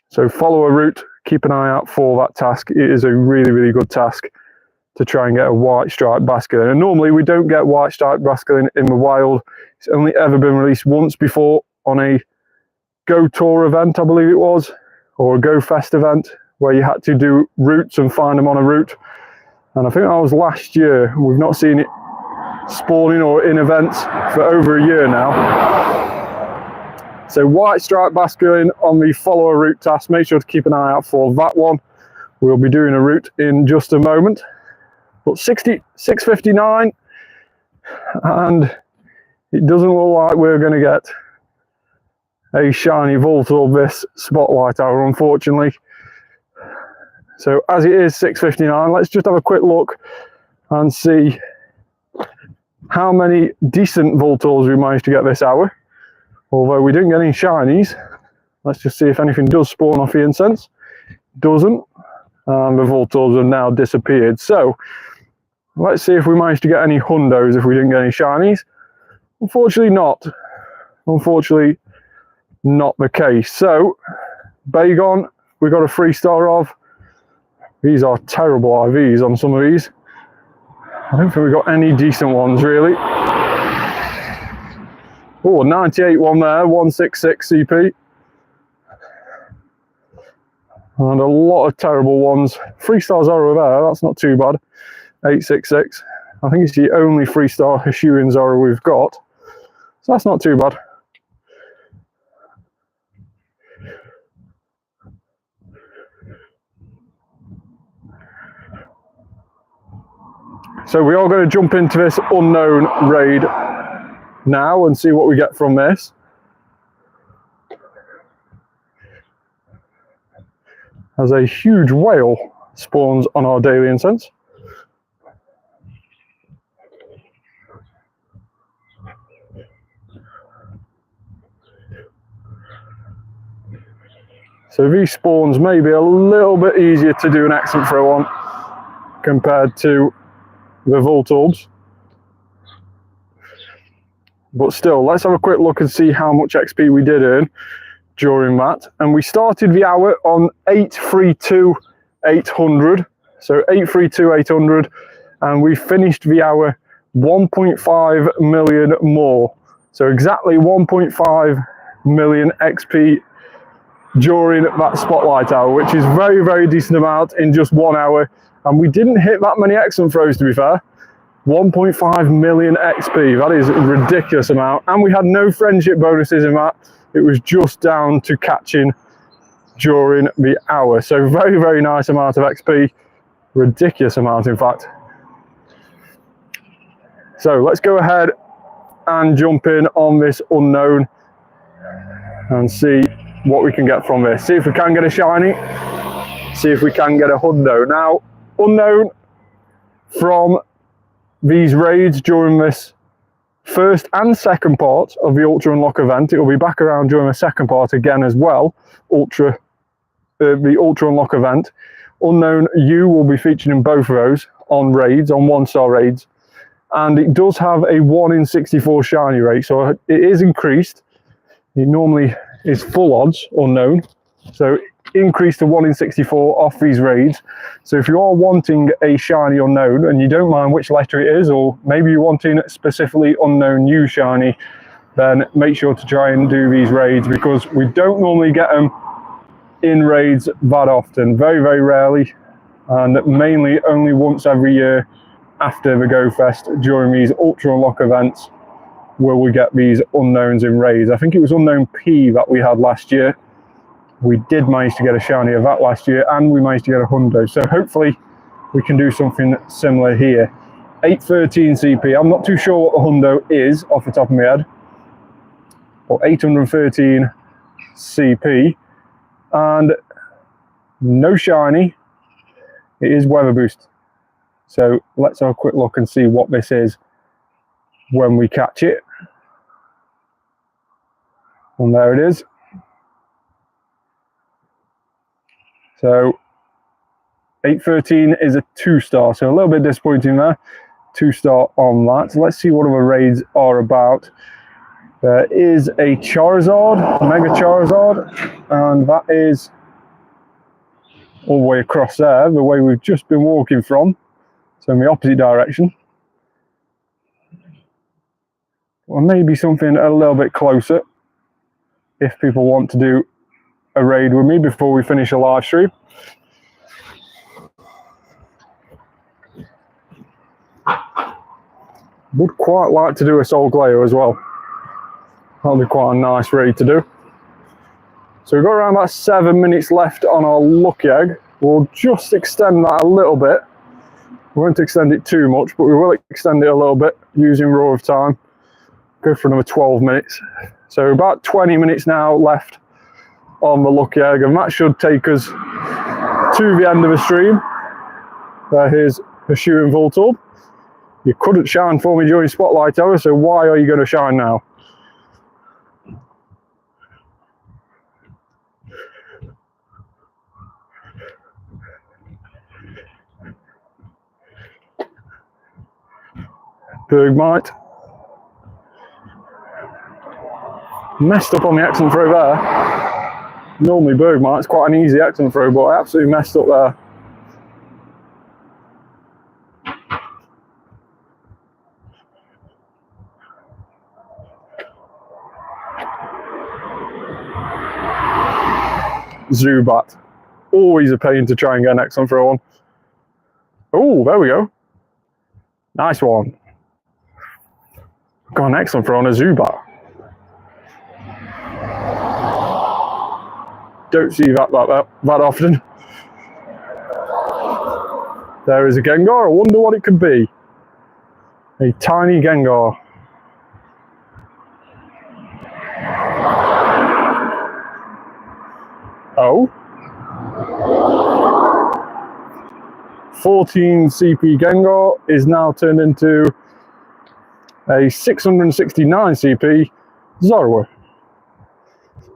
so follow a route, keep an eye out for that task. It is a really, really good task to try and get a white striped Basculin. And normally we don't get white striped Basculin in the wild. It's only ever been released once before on a Go Tour event, I believe it was, or a Go Fest event, where you had to do routes and find them on a route. And I think that was last year. We've not seen it spawning or in events for over a year now. So white striped Basculin on the follow a route task. Make sure to keep an eye out for that one. We'll be doing a route in just a moment. But 6:59, and it doesn't look like we're going to get a shiny Voltorb this spotlight hour, unfortunately. So as it is 6:59, let's just have a quick look and see how many decent Voltorbs we managed to get this hour. Although we didn't get any shinies, let's just see if anything does spawn off the Incense. Doesn't, and the Voltorbs have now disappeared. So let's see if we managed to get any hundos if we didn't get any shinies. Unfortunately not. Unfortunately not the case. So Bagon, we got a 3-star of. These are terrible IVs on some of these. I don't think we got any decent ones really. Oh, 98 one there, 166 CP. And a lot of terrible ones. 3-star Zoro there, that's not too bad. 866. I think it's the only 3-star Hisuian Zoro we've got. So that's not too bad. So we are going to jump into this Unown raid now and see what we get from this. As a huge whale spawns on our daily incense. So these spawns may be a little bit easier to do an accent throw on compared to the Voltorbs. But still, let's have a quick look and see how much XP we did earn during that. And we started the hour on 832,800. So 832,800. And we finished the hour 1.5 million more. So exactly 1.5 million XP during that spotlight hour, which is very, very decent amount in just 1 hour. And we didn't hit that many excellent throws, to be fair. 1.5 million XP, that is a ridiculous amount. And we had no friendship bonuses in that. It was just down to catching during the hour. So very, very nice amount of XP. Ridiculous amount, in fact. So let's go ahead and jump in on this Unown and see what we can get from this. See if we can get a shiny. See if we can get a hundo. Now, Unown from these raids during this first and second part of the Ultra Unlock event. It will be back around during the second part again as well. The Ultra Unlock event. Unown U will be featured in both of those on raids, on 1-star raids. And it does have a 1 in 64 shiny rate, so it is increased. It normally is full odds, Unown. So increase to 1 in 64 off these raids. So if you are wanting a shiny Unown and you don't mind which letter it is, or maybe you're wanting specifically Unown U shiny, then make sure to try and do these raids, because we don't normally get them in raids that often. Very, very rarely, and mainly only once every year after the Go Fest during these Ultra Unlock events will we get these Unowns in raids. I think it was Unown P that we had last year. We did manage to get a shiny of that last year, and we managed to get a hundo. So hopefully we can do something similar here. 813 CP. I'm not too sure what the hundo is off the top of my head. Or 813 CP. And no shiny. It is weather boost. So let's have a quick look and see what this is when we catch it. And there it is. So 813 is a 2-star, so a little bit disappointing there. 2-star on that. So let's see what other raids are about. There is a Charizard, Mega Charizard, and that is all the way across there, the way we've just been walking from. So in the opposite direction. Or maybe something a little bit closer, if people want to do a raid with me before we finish a live stream. Would quite like to do a Soul Glacier as well. That'll be quite a nice raid to do. So we've got around about 7 minutes left on our lucky egg. We'll just extend that a little bit. We won't extend it too much, but we will extend it a little bit using Roar of Time. Go for another 12 minutes. So about 20 minutes now left on the lucky egg, and that should take us to the end of the stream. Here's Hisuian Voltorb. You couldn't shine for me during Spotlight Hour, so why are you going to shine now? Bergmite. Messed up on the excellent throw there. Normally Bergmite's quite an easy excellent throw, but I absolutely messed up there. Zubat. always a pain to try and get an excellent throw on. Oh, there we go. Nice one. Got an excellent throw on a Zubat. Don't see that often. There is a Gengar. I wonder what it could be. A tiny Gengar. Oh. 14 CP Gengar is now turned into a 669 CP Zorua.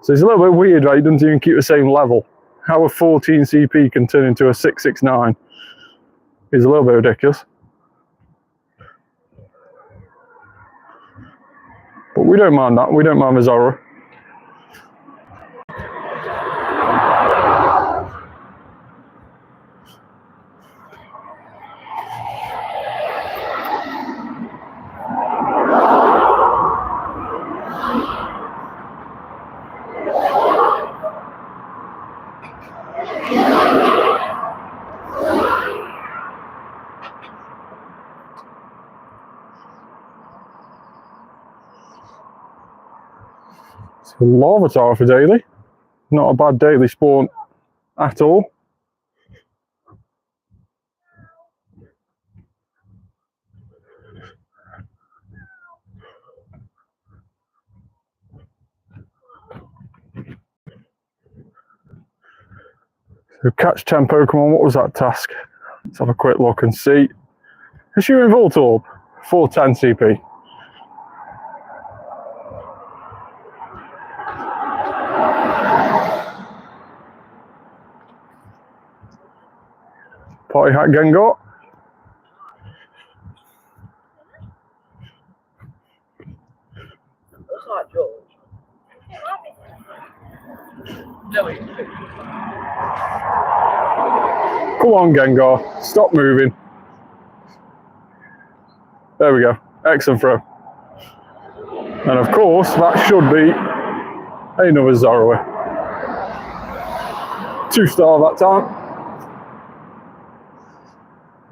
So it's a little bit weird, right? It doesn't even keep the same level. How a 14 CP can turn into a 669 is a little bit ridiculous. But we don't mind that. We don't mind the Zorua. So Larvitar for daily. Not a bad daily spawn at all. So catch 10 Pokemon, what was that task? Let's have a quick look and see. Hisuian Voltorb, 410 CP. Party Hat Gengar. That's not George. No, wait. Come on, Gengar, stop moving. There we go, excellent throw. And of course, that should be another Zorua. 2-star that time.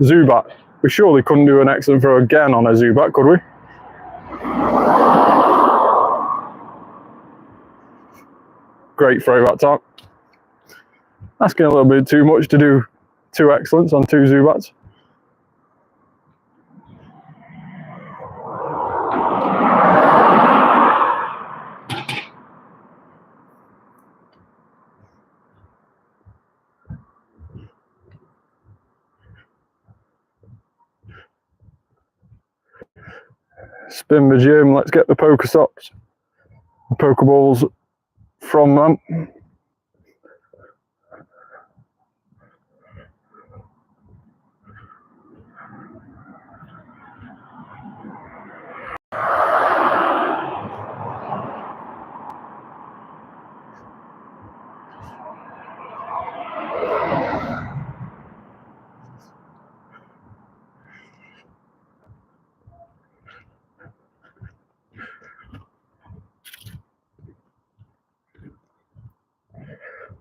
Zubat. We surely couldn't do an excellent throw again on a Zubat, could we? Great throw that time. Asking a little bit too much to do 2 excellents on 2 Zubats. Spin the gym, let's get the Pokestops, the Pokeballs from them.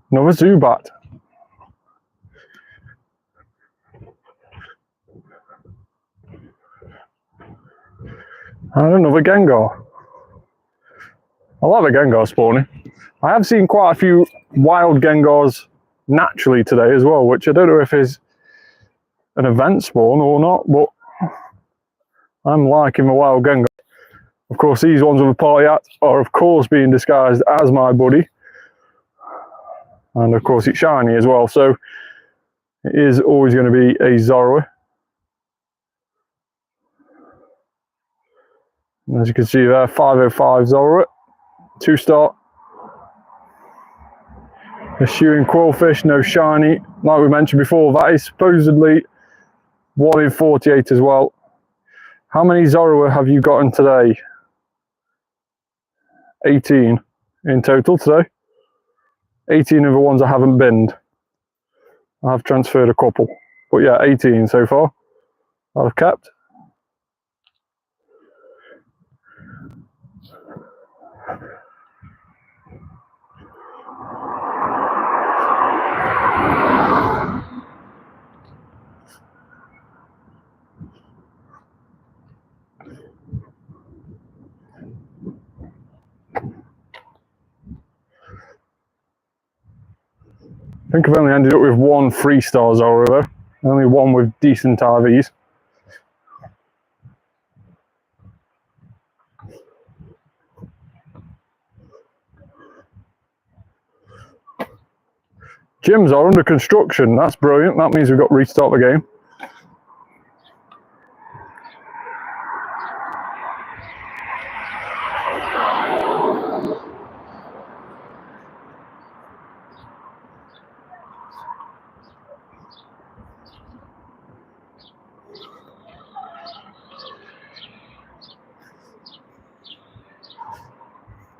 Another Zubat. And another Gengar. I love a Gengar spawning. I have seen quite a few wild Gengars naturally today as well, which I don't know if is an event spawn or not, but I'm liking the wild Gengar. Of course, these ones with a party hat are of course being disguised as my buddy. And of course it's shiny as well, so it is always going to be a Zorua. And as you can see there, 505 Zorua, 2-star. Hisuian Quillfish, no shiny. Like we mentioned before, that is supposedly 1 in 48 as well. How many Zorua have you gotten today? 18 in total today. 18 of the ones I haven't binned. I have transferred a couple. But yeah, 18 so far I've kept. I think I've only ended up with 1 3-star Zoro though. Only 1 with decent RVs. Gyms are under construction. That's brilliant. That means we've got to restart the game.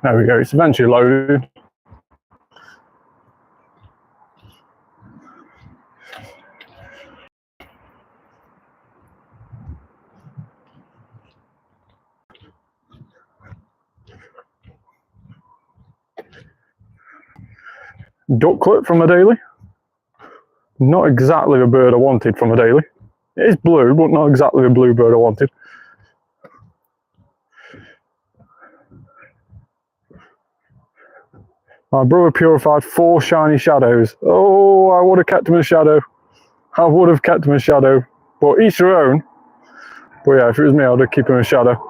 There we go. It's eventually loaded. Ducklet from a daily. Not exactly the bird I wanted from a daily. It is blue, but not exactly the blue bird I wanted. My brother purified 4 shiny shadows. Oh, I would have kept him in shadow. I would have kept him in shadow. But each their own. But yeah, if it was me, I'd have kept him in shadow.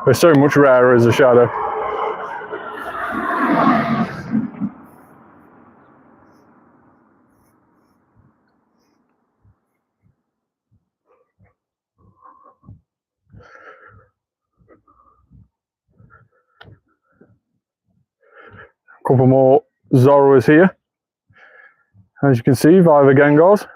They're so much rarer as a shadow. Couple more Zoros here. As you can see, via the Gengars.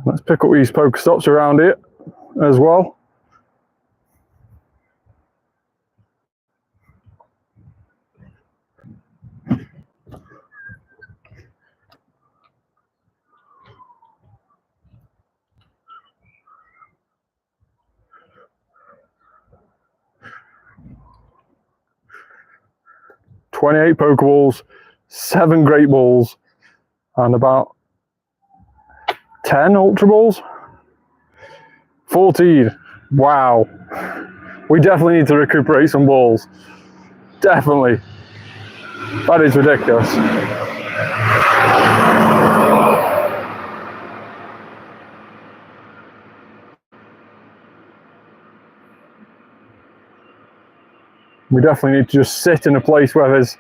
Let's pick up these Pokestops around here as well. "28 Pokeballs, 7 Great Balls, and about 10 Ultra Balls. 14. Wow. We definitely need to recuperate some balls. Definitely. That is ridiculous. We definitely need to just sit in a place where there's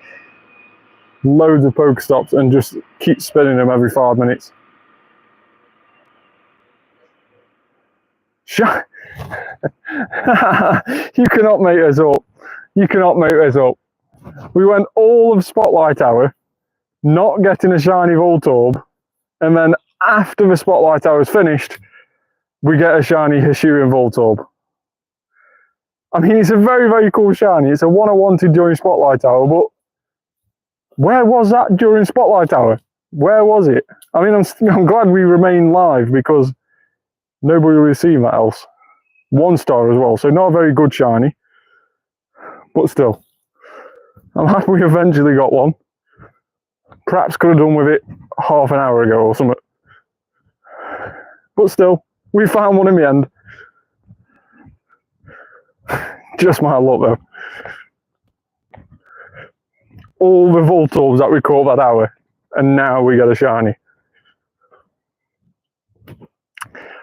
loads of Pokestops and just keep spinning them every 5 minutes. You cannot make this up. You cannot make this up. We went all of Spotlight Hour not getting a shiny Voltorb, and then after the Spotlight Hour is finished, we get a shiny Hisuian Voltorb. I mean, it's a very, very cool shiny. It's a one I wanted during Spotlight Hour, but where was that during Spotlight Hour? Where was it? I mean, I'm glad we remained live because nobody would have seen that else. 1 star as well, so not a very good shiny, but still. I'm happy we eventually got one. Perhaps could have done with it half an hour ago or something. But still, we found one in the end. Just my luck though. All the Voltorbs that we caught that hour, and now we get a shiny.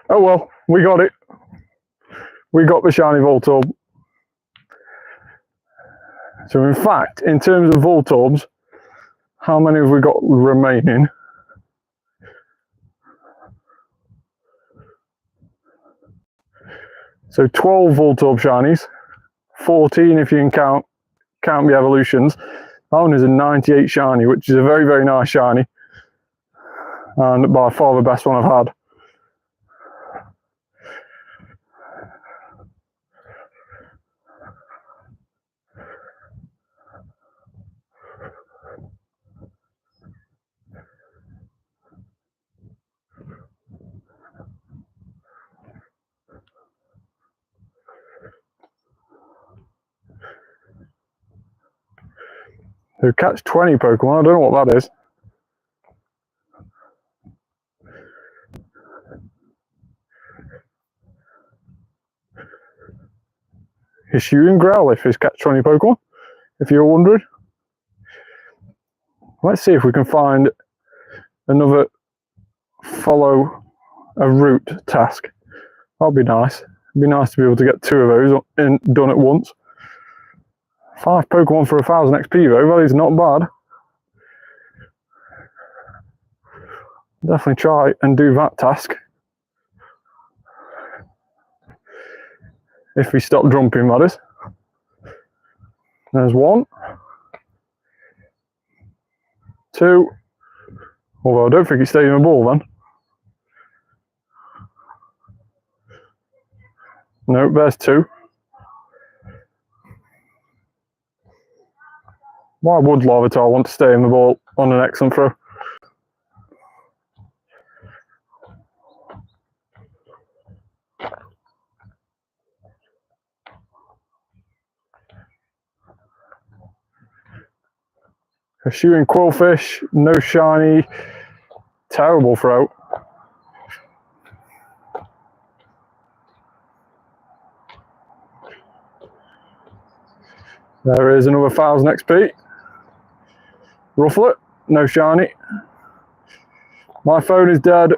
Oh well, we got it. We got the shiny Voltorb. So in fact, in terms of Voltorbs, how many have we got remaining? So 12 Voltorb shinies, 14 if you can count the evolutions. That one is a 98 shiny, which is a very, very nice shiny. And by far the best one I've had. So catch 20 Pokemon, I don't know what that is. Hisuian Growlithe is catch 20 Pokemon, if you're wondering. Let's see if we can find another follow a route task. That'll be nice. It'd be nice to be able to get 2 of those done at once. 5 Pokemon for 1000 XP though, that is not bad. Definitely try and do that task. If we stop drumping, that is. There's 1. 2. Although I don't think it's staying in the ball then. No, there's 2. Why would Larvitar want to stay in the ball on an excellent throw? Hisuian Quillfish, no shiny, terrible throw. There is another 1000 XP. Rufflet, no shiny. My phone is dead.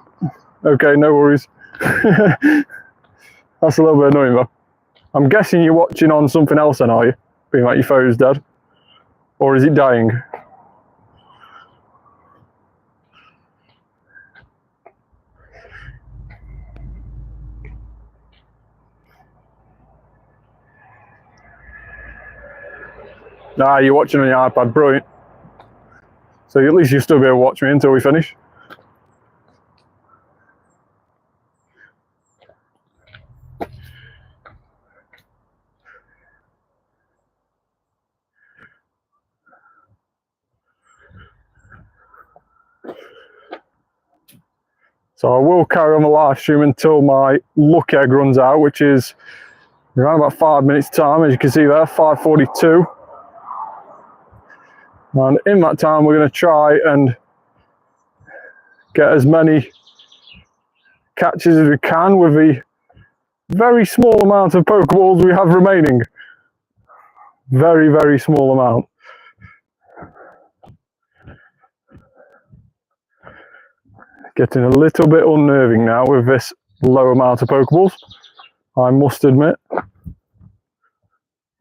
Okay, no worries. That's a little bit annoying though. I'm guessing you're watching on something else then, are you? Being like your phone's dead. Or is it dying? Nah, you're watching on your iPad, brilliant. So at least you'll still be able to watch me until we finish. So I will carry on the live stream until my luck egg runs out, which is around about 5 minutes time, as you can see there, 5:42. And in that time, we're going to try and get as many catches as we can with the very small amount of Pokeballs we have remaining. Very, very small amount. Getting a little bit unnerving now with this low amount of Pokeballs, I must admit.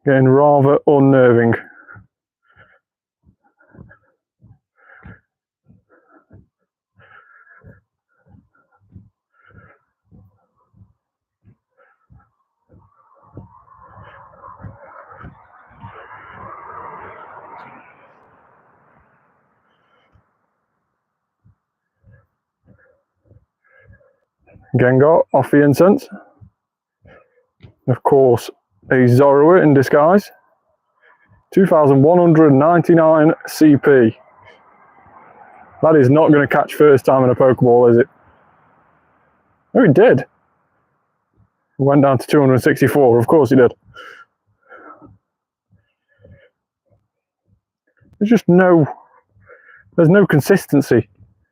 Getting rather unnerving. Gengar off the Incense. Of course, a Zorua in disguise. 2,199 CP. That is not going to catch first time in a Pokeball, is it? Oh, it did. It went down to 264, of course it did. There's no consistency.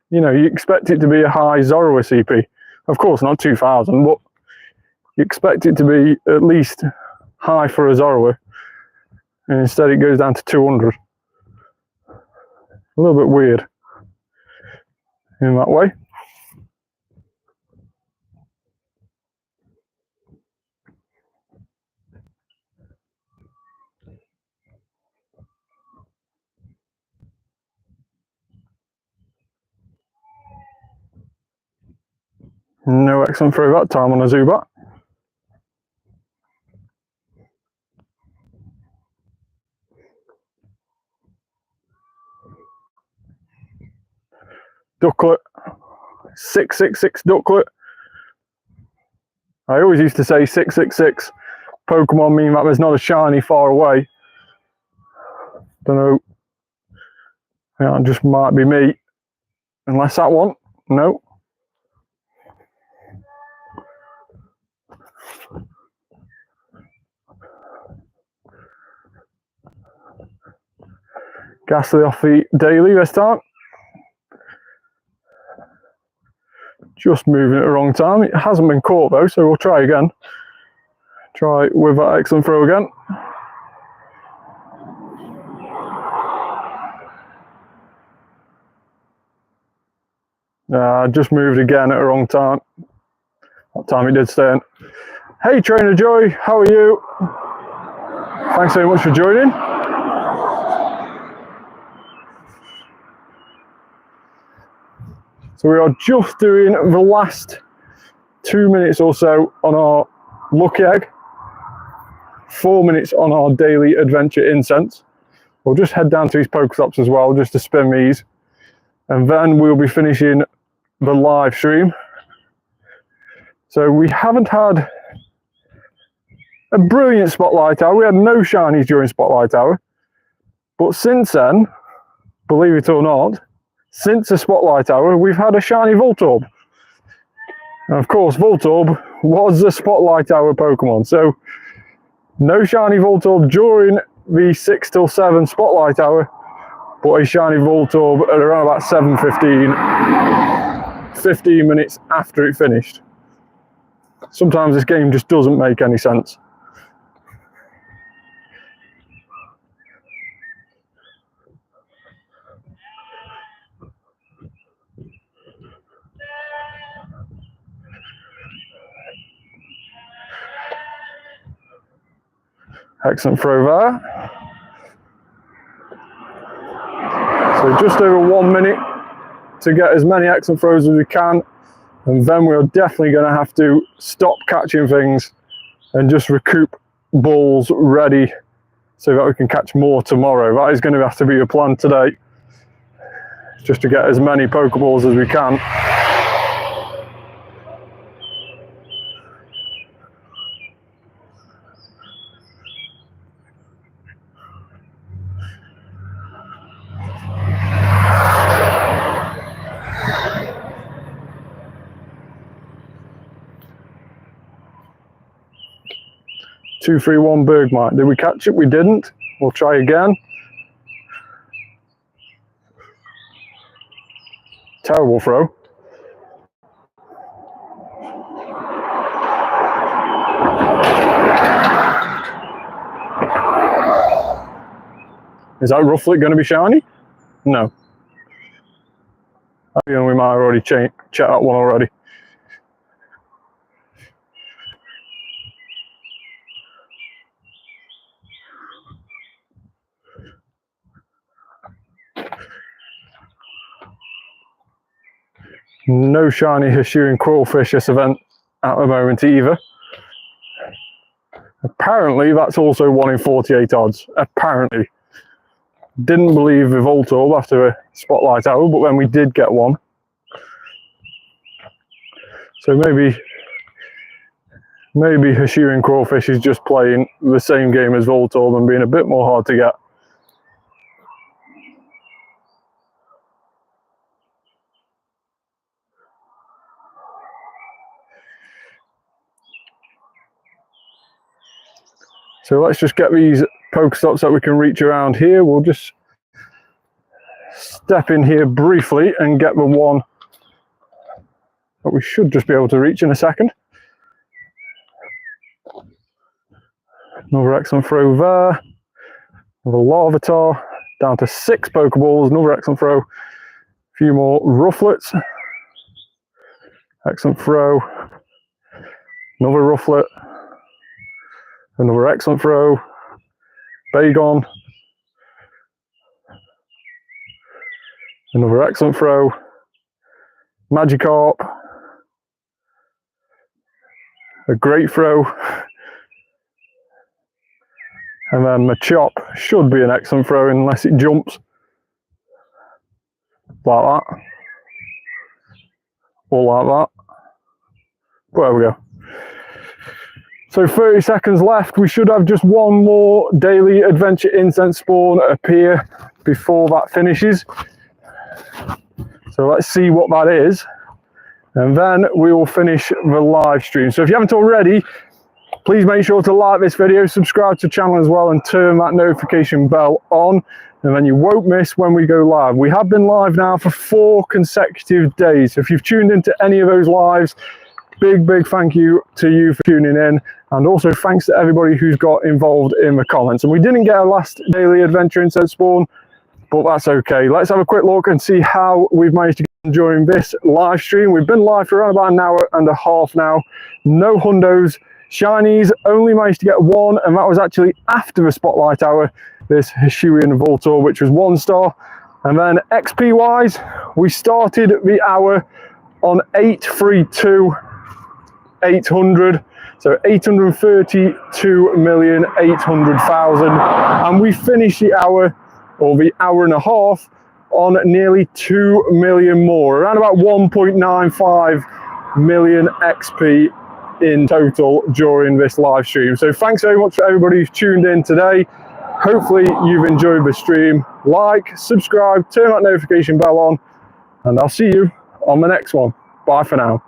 You know, you expect it to be a high Zorua CP. Of course, not 2,000, but you expect it to be at least high for a Zorua. And instead it goes down to 200. A little bit weird in that way. No excellent throw that time on a Zubat. Ducklet. 666 Ducklet. I always used to say 666 Pokemon mean that there's not a shiny far away. Don't know. Yeah, it just might be me. Unless that one. No. Gastly off the daily this time. Just moving at the wrong time. It hasn't been caught though, so we'll try again. Try with that excellent throw again. Just moved again at the wrong time. That time it did stay in. Hey Trainer Joy, how are you? Thanks so much for joining. So we are just doing the last 2 minutes or so on our lucky egg. 4 minutes on our daily adventure incense. We'll just head down to these Pokestops as well, just to spin these. And then we'll be finishing the live stream. So we haven't had a brilliant Spotlight Hour. We had no shinies during Spotlight Hour. But since then, believe it or not, since the Spotlight Hour, we've had a shiny Voltorb. And of course, Voltorb was the Spotlight Hour Pokemon. So no shiny Voltorb during the 6 till 7 Spotlight Hour, but a shiny Voltorb at around about 7:15, 15 minutes after it finished. Sometimes this game just doesn't make any sense. Excellent throw there. So just over 1 minute to get as many excellent throws as we can, and then we're definitely going to have to stop catching things and just recoup balls ready so that we can catch more tomorrow. That is going to have to be a plan today, just to get as many Pokeballs as we can. Two, 3, 1 Bergmite. Did we catch it? We didn't. We'll try again. Terrible throw. Is that roughly going to be shiny? No. We might have already checked that one already. No shiny Hisuian Crawfish this event at the moment either. Apparently that's also 1 in 48 odds. Apparently. Didn't believe the Voltorb after a Spotlight Hour, but then we did get one. So maybe Hisuian Crawfish is just playing the same game as Voltorb and being a bit more hard to get. So let's just get these Pokestops that we can reach around here. We'll just step in here briefly and get the one that we should just be able to reach in a second. Another excellent throw there. Another Larvitar. Down to 6 Pokeballs. Another excellent throw. A few more Rufflets. Excellent throw. Another Rufflet. Another excellent throw. Bagon. Another excellent throw. Magikarp. A great throw. And then Machop should be an excellent throw unless it jumps. Like that. Or like that. There we go. So 30 seconds left. We should have just one more daily adventure incense spawn appear before that finishes. So let's see what that is. And then we will finish the live stream. So if you haven't already, Please make sure to like this video, subscribe to the channel as well, and turn that notification bell on, and then you won't miss when we go live. We have been live now for 4 consecutive days. If you've tuned into any of those lives, big thank you to you for tuning in, and also thanks to everybody who's got involved in the comments. And we didn't get our last daily adventure incense spawn, but that's okay. Let's have a quick look and see how we've managed to get during this live stream. We've been live for around about an hour and a half now. No hundos. Shinies only managed to get 1, and that was actually after the spotlight hour, this Hisuian Voltorb, which was 1 star. And then XP wise, we started the hour on 832,800, so 832,800,000, and we finished the hour, or the hour and a half, on nearly 2 million more, around about 1.95 million XP in total during this live stream. So thanks very much for everybody who's tuned in today. Hopefully you've enjoyed the stream. Like, subscribe, turn that notification bell on, and I'll see you on the next one. Bye for now.